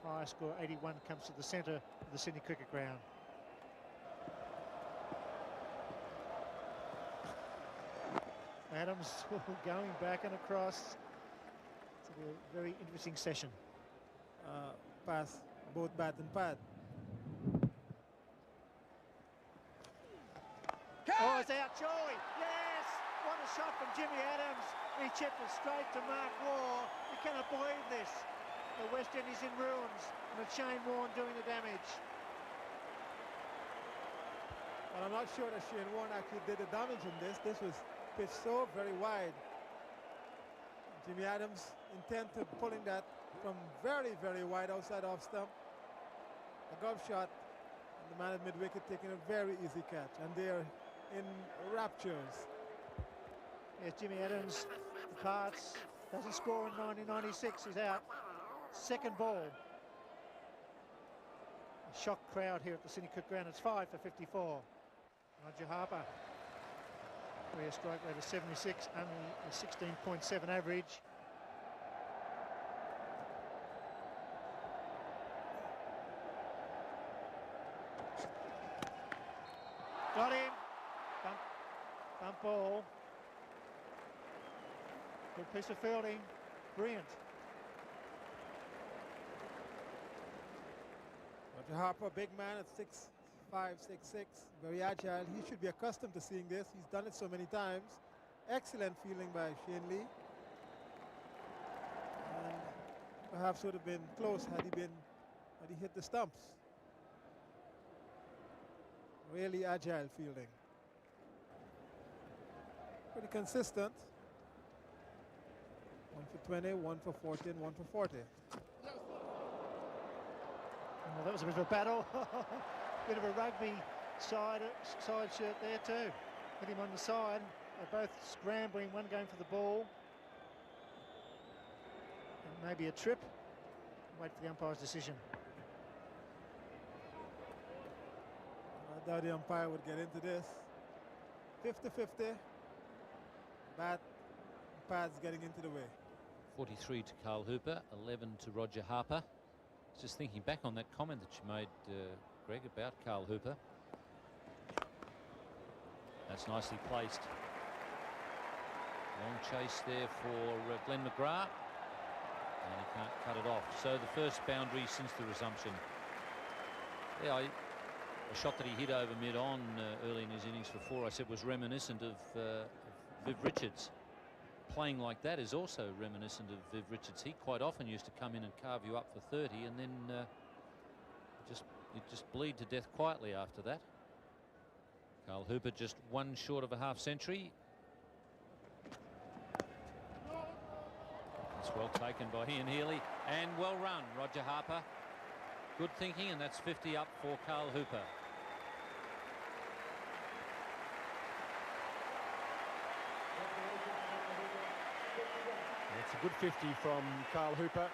High score 81 comes to the centre of the Sydney Cricket Ground. Adams going back and across. It's a very interesting session. Pass both bat and pad. Oh, it's out, Joy. Yes! What a shot from Jimmy Adams. He chipped it straight to Mark Waugh. You cannot believe this. The West Indies in ruins, and it's Shane Warne doing the damage. Well, I'm not sure that Shane Warne actually did the damage in this. This was pitched so very wide. Jimmy Adams intent to pulling that from very, very wide outside off stump. A golf shot, and the man at mid-wicket taking a very easy catch, and they are in raptures. Yes, Jimmy Adams departs, doesn't score in 1996, he's out. Second ball. A shocked crowd here at the Sydney Cricket Ground. It's 5 for 54. Roger Harper, career strike rate of 76, only a 16.7 average. Got him. Bump ball. Good piece of fielding. Brilliant. Roger Harper, big man at 6'5", 6'6", very agile. He should be accustomed to seeing this. He's done it so many times. Excellent fielding by Shane Lee. And perhaps would have been close had he hit the stumps. Really agile fielding. Pretty consistent. for 20, 1 for 40, and 1 for 40. Well, that was a bit of a battle. Bit of a rugby side shirt there too. Hit him on the side. They're both scrambling, one going for the ball. And maybe a trip. Wait for the umpire's decision. I doubt the umpire would get into this. 50-50. Bat, pads getting into the way. 43 to Carl Hooper, 11 to Roger Harper. Just thinking back on that comment that you made, Greg, about Carl Hooper. That's nicely placed. Long chase there for Glenn McGrath. And he can't cut it off. So the first boundary since the resumption. Yeah, a shot that he hit over mid-on early in his innings for 4, I said, was reminiscent of Viv Richards. Playing like that is also reminiscent of Viv Richards. He quite often used to come in and carve you up for 30, and then you'd just bleed to death quietly after that. Carl Hooper just 1 short of a half century. It's well taken by Ian Healy, and well run, Roger Harper. Good thinking, and that's 50 up for Carl Hooper. It's a good 50 from Carl Hooper.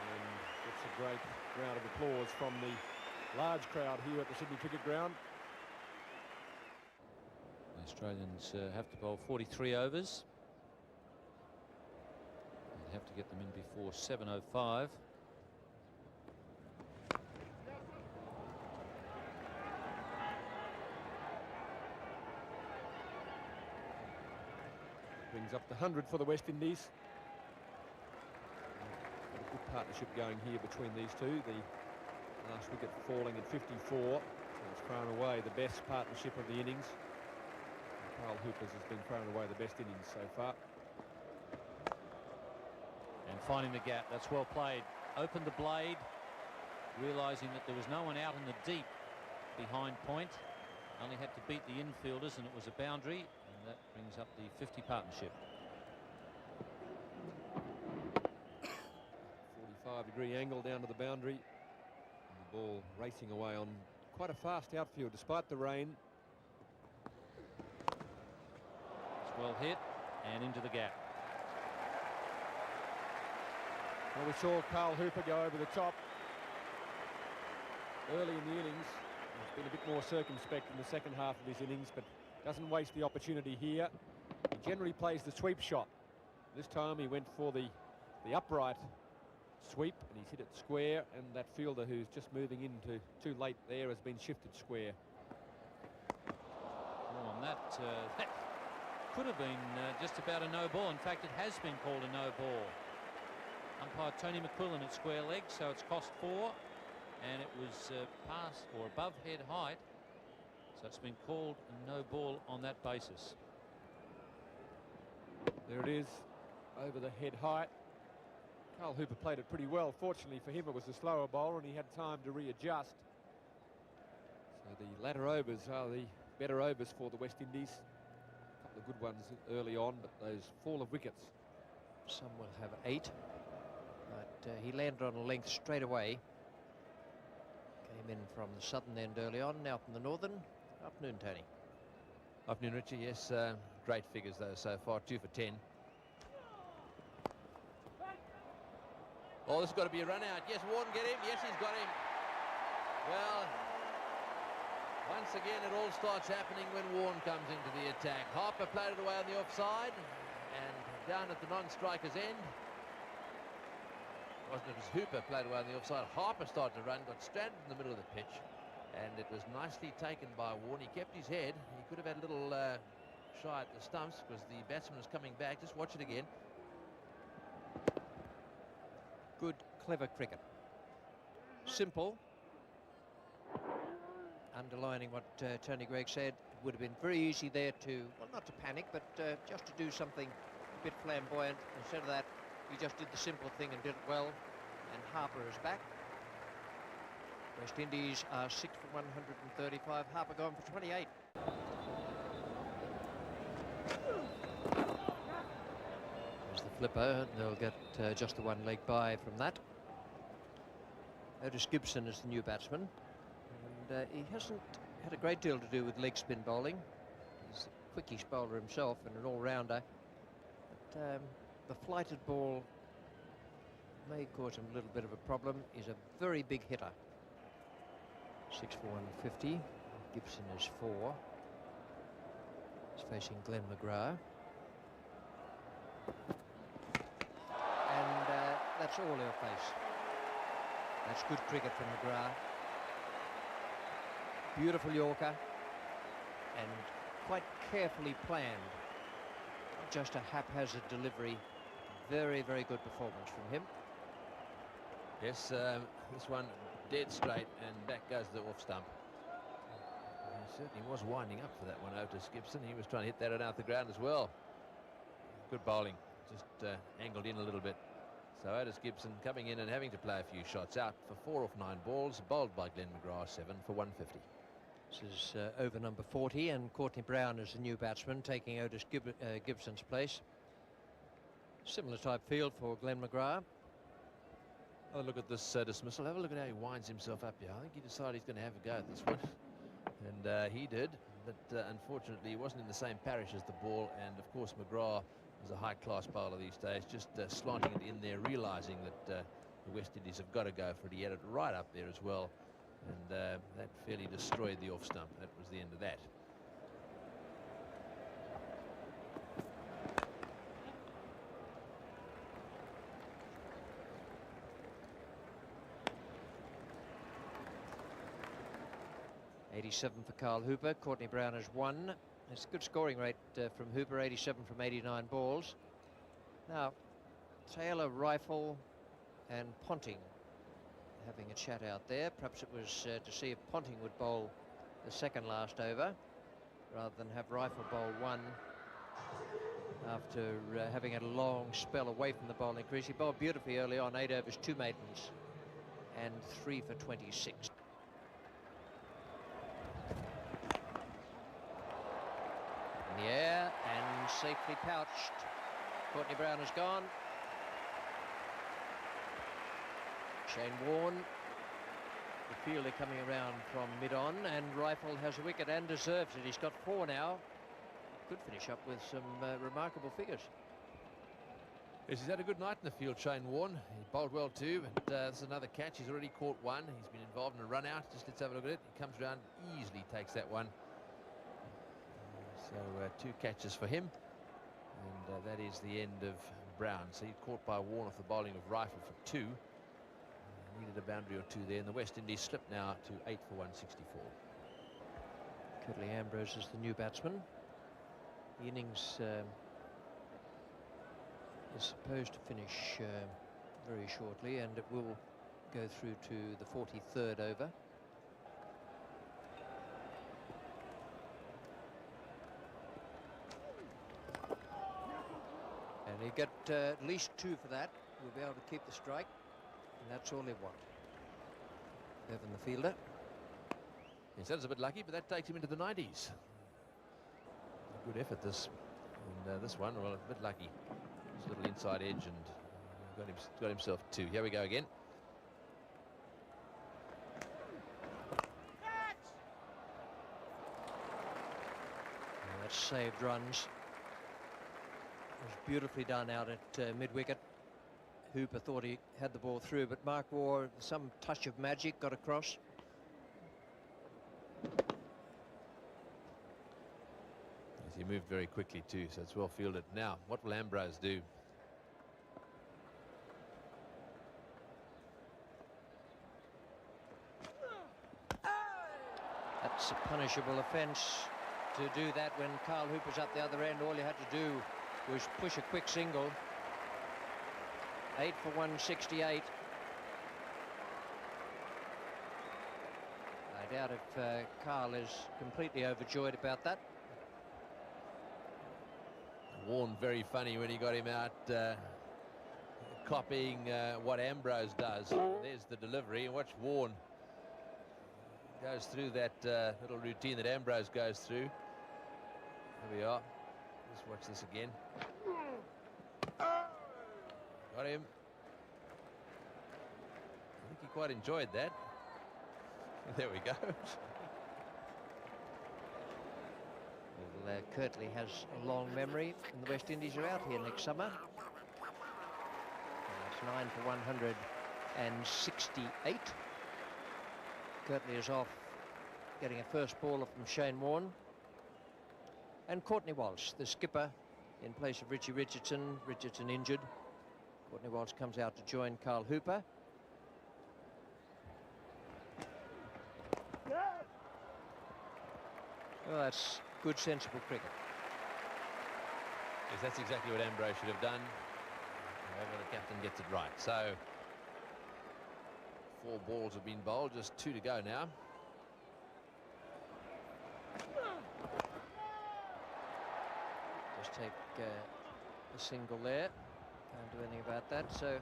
And it's a great round of applause from the large crowd here at the Sydney Cricket Ground. The Australians have to bowl 43 overs. They have to get them in before 7:05. Brings up the 100 for the West Indies. Got a good partnership going here between these two. The last wicket falling at 54. So it's far and away the best partnership of the innings. And Carl Hooper's has been far and away the best innings so far. And finding the gap, that's well played. Opened the blade, realising that there was no one out in the deep behind point. Only had to beat the infielders, and it was a boundary, and that brings up the 50 partnership. 45-degree angle down to the boundary. And the ball racing away on quite a fast outfield despite the rain. It's well hit and into the gap. Well, we saw Carl Hooper go over the top early in the innings. He's been a bit more circumspect in the second half of his innings, but doesn't waste the opportunity here. He generally plays the sweep shot. This time he went for the upright sweep, and he's hit it square, and that fielder who's just moving into too late there has been shifted square. Oh, and that could have been just about a no ball. In fact, it has been called a no ball. Umpire Tony McQuillan at square leg, so it's cost 4, and it was past or above head height, so it's been called a no ball on that basis. There it is, over the head height. Carl Hooper played it pretty well. Fortunately for him, it was a slower bowler, and he had time to readjust. So the latter overs are the better overs for the West Indies. A couple of good ones early on, but those fall of wickets. Some will have 8. But he landed on a length straight away. Came in from the southern end early on, now from the northern. Afternoon, Tony. Afternoon, Richie. Yes, great figures though so far. 2 for 10. Oh, this has got to be a run out. Yes, Warren get him. Yes, he's got him. Well, once again, it all starts happening when Warren comes into the attack. Harper played it away on the offside, and down at the non-striker's end. It was Hooper played away on the offside. Harper started to run, got stranded in the middle of the pitch, and it was nicely taken by Warren. He kept his head. He could have had a little shy at the stumps because the batsman was coming back. Just watch it again. Good, clever cricket. Simple. Underlining what Tony Greig said, it would have been very easy there to, well, not to panic, but just to do something a bit flamboyant. Instead of that, he just did the simple thing and did it well. And Harper is back. West Indies are 6 for 135. Harper going for 28. flipper. They'll get just the one leg by from that. Otis Gibson is the new batsman, and he hasn't had a great deal to do with leg spin bowling. He's a quickish bowler himself and an all-rounder. But the flighted ball may cause him a little bit of a problem. He's a very big hitter. 6 for 150. Gibson is 4. He's facing Glenn McGrath. And that's all he'll face. That's good cricket from McGrath. Beautiful Yorker. And quite carefully planned. Not just a haphazard delivery. Very, very good performance from him. Yes, this one dead straight, and back goes the off stump. He certainly was winding up for that one, Otis Gibson. He was trying to hit that out the ground as well. Good bowling, just angled in a little bit. So Otis Gibson coming in and having to play a few shots out for 4 off 9 balls, bowled by Glenn McGrath, 7 for 150. This is over number 40, and Courtney Brown is the new batsman, taking Otis Gibson's place. Similar type field for Glenn McGrath. Oh, look at this dismissal. Have a look at how he winds himself up here. I think he decided he's going to have a go at this one. And he did, but unfortunately he wasn't in the same parish as the ball. And of course McGrath is a high-class bowler these days, just slanting it in there, realising that the West Indies have got to go for it. He had it right up there as well. And that fairly destroyed the off stump. That was the end of that. .87 for Carl Hooper. Courtney Brown has 1. It's a good scoring rate from Hooper, 87 from 89 balls. Now, Taylor, Rifle and Ponting having a chat out there. Perhaps it was to see if Ponting would bowl the second last over rather than have Rifle bowl 1 after having had a long spell away from the bowling crease. He bowled beautifully early on, 8 overs, 2 maidens and 3 for 26. In the air and safely pouched. Courtney Brown has gone. Shane Warne, the fielder, coming around from mid-on, and Rifle has a wicket and deserves it. He's got 4 now. Could finish up with some remarkable figures. Yes, he's had a good night in the field, Shane Warne. He bowled well too, and this is another catch. He's already caught 1. He's been involved in a run out. Just let's have a look at it. He comes around, easily takes that one. So 2 catches for him, and that is the end of Brown. So he's caught by Warne off the bowling of Rifle for 2. Needed a boundary or 2 there, and the West Indies slip now to 8 for 164. Kedley Ambrose is the new batsman. The innings is supposed to finish very shortly, and it will go through to the 43rd over. And he get at least 2 for that. We'll be able to keep the strike, and that's all they want. Bevan, the fielder. He sounds a bit lucky, but that takes him into the 90s. A good effort this, and this one, well, a bit lucky. Just a little inside edge, and got himself 2. Here we go again. And that's saved runs. It was beautifully done out at mid-wicket. Hooper thought he had the ball through, but Mark Waugh, some touch of magic, got across. He moved very quickly too, so it's well fielded. Now, what will Ambrose do? That's a punishable offence to do that when Carl Hooper's up the other end. All you had to do was push a quick single. 8 for 168. I doubt if Carl is completely overjoyed about that. Warne very funny when he got him out copying what Ambrose does. There's the delivery, and watch Warne goes through that little routine that Ambrose goes through. There we are. Let's watch this again. Got him. I think he quite enjoyed that. There we go. Well, Kirtley has a long memory, and the West Indies are out here next summer. It's 9 for 168. Kirtley is off, getting a first baller from Shane Warne. And Courtney Walsh, the skipper, in place of Richie Richardson. Richardson injured. Courtney Walsh comes out to join Carl Hooper. Well, that's good, sensible cricket. Yes, that's exactly what Ambrose should have done. However, the captain gets it right. So 4 balls have been bowled, just 2 to go now. Just take a single there. Can't do anything about that. So,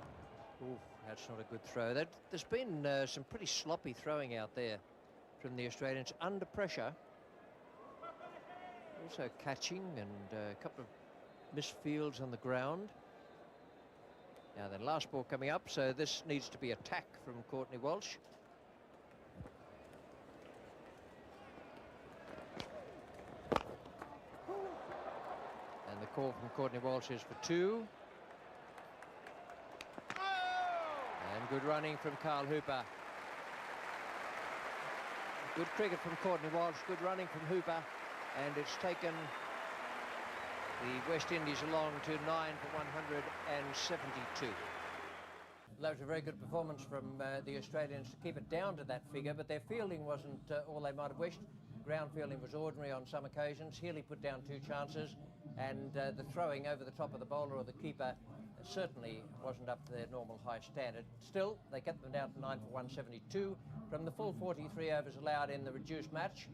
oof, that's not a good throw. There's been some pretty sloppy throwing out there from the Australians under pressure. Also catching and a couple of misfields on the ground. Now the last ball coming up, so this needs to be attack from Courtney Walsh. And the call from Courtney Walsh is for 2. And good running from Carl Hooper. Good cricket from Courtney Walsh, good running from Hooper. And it's taken the West Indies along to 9 for 172. That was a very good performance from the Australians to keep it down to that figure, but their fielding wasn't all they might have wished. Ground fielding was ordinary on some occasions. Healy put down 2 chances, and the throwing over the top of the bowler or the keeper certainly wasn't up to their normal high standard. Still, they kept them down to 9 for 172 from the full 43 overs allowed in the reduced match.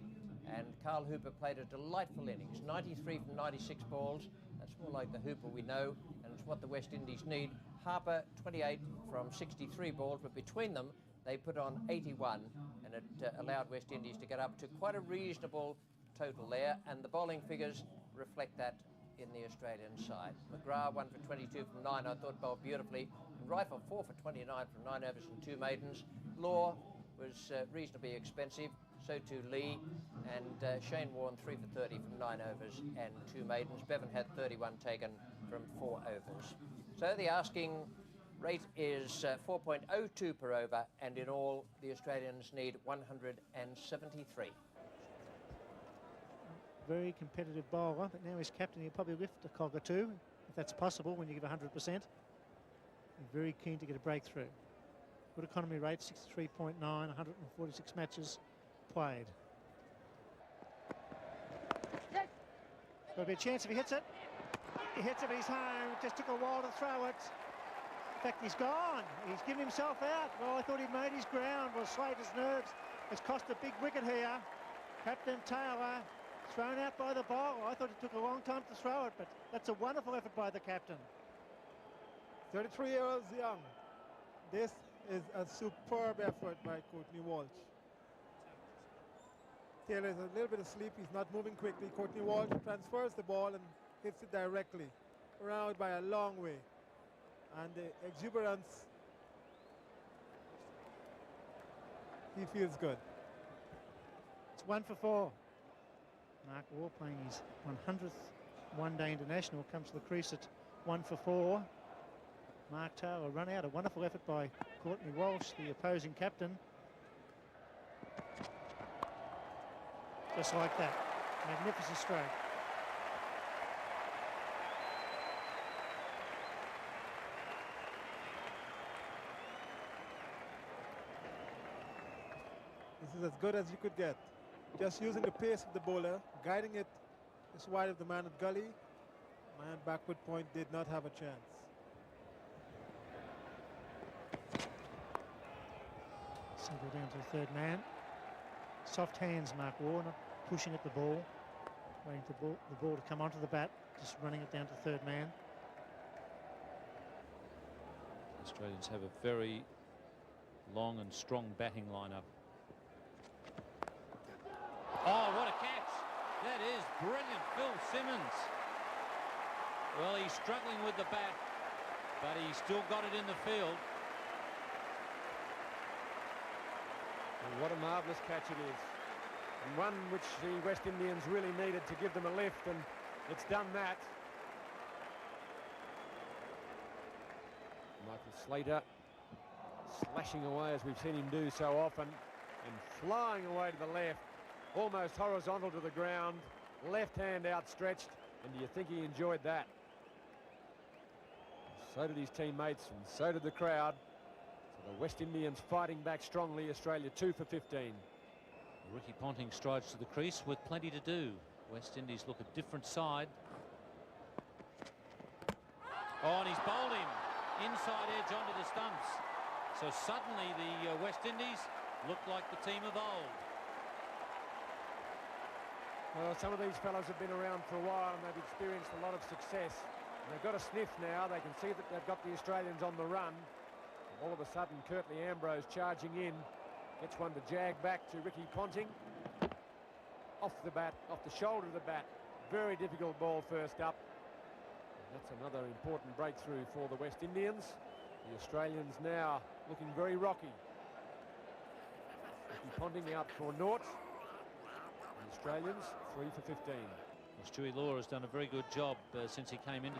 And Carl Hooper played a delightful innings, 93 from 96 balls. That's more like the Hooper we know, and it's what the West Indies need. Harper, 28 from 63 balls, but between them, they put on 81, and it allowed West Indies to get up to quite a reasonable total there, and the bowling figures reflect that in the Australian side. McGrath, 1 for 22 from 9, I thought bowled beautifully. And Rifle, 4 for 29 from 9 overs and 2 maidens. Law was reasonably expensive. So too Lee, and Shane Warne 3 for 30 from 9 overs and 2 maidens. Bevan had 31 taken from 4 overs. So the asking rate is 4.02 per over, and in all the Australians need 173. Very competitive bowler, but now he's captain. He'll probably lift a cog or 2, if that's possible when you give 100%. Very keen to get a breakthrough. Good economy rate, 63.9, 146 matches played. Got to be a chance if he hits it. He hits it, but he's home. Just took a while to throw it. In fact, he's gone. He's given himself out. Well, I thought he'd made his ground. Well, Slater's nerves has cost a big wicket here. Captain Taylor thrown out by the bowler. I thought it took a long time to throw it, but that's a wonderful effort by the captain. 33 years young. This is a superb effort by Courtney Walsh. Taylor is a little bit asleep. He's not moving quickly. Courtney Walsh transfers the ball and hits it directly, around by a long way. And the exuberance, he feels good. It's 1 for 4. Mark Waugh playing his 100th one-day international comes to the crease at 1 for 4. Mark Taylor run out. A wonderful effort by Courtney Walsh, the opposing captain. Just like that. Magnificent stroke. This is as good as you could get. Just using the pace of the bowler, guiding it just wide of the man at gully. Man backward point did not have a chance. Single down to the third man. Soft hands, Mark Waugh, not pushing at the ball. Waiting for the ball to come onto the bat, just running it down to third man. The Australians have a very long and strong batting lineup. Oh, what a catch! That is brilliant, Phil Simmons. Well, he's struggling with the bat. but he still got it in the field. And what a marvellous catch it is. And one which the West Indians really needed to give them a lift, and it's done that. Michael Slater slashing away as we've seen him do so often, and flying away to the left, almost horizontal to the ground, left hand outstretched, and do you think he enjoyed that? So did his teammates, and so did the crowd. So the West Indians fighting back strongly. Australia 2 for 15. Ricky Ponting strides to the crease with plenty to do. West Indies look a different side. Oh, and he's bowled him inside edge onto the stumps. So suddenly the West Indies look like the team of old. Well, some of these fellows have been around for a while and they've experienced a lot of success. And they've got a sniff now. They can see that they've got the Australians on the run. All of a sudden, Curtly Ambrose charging in. Gets one to jag back to Ricky Ponting. Off the bat, off the shoulder of the bat. Very difficult ball first up. And that's another important breakthrough for the West Indians. The Australians now looking very rocky. Ricky Ponting out for naught. The Australians 3 for 15. Well, Stewie Law has done a very good job since he came into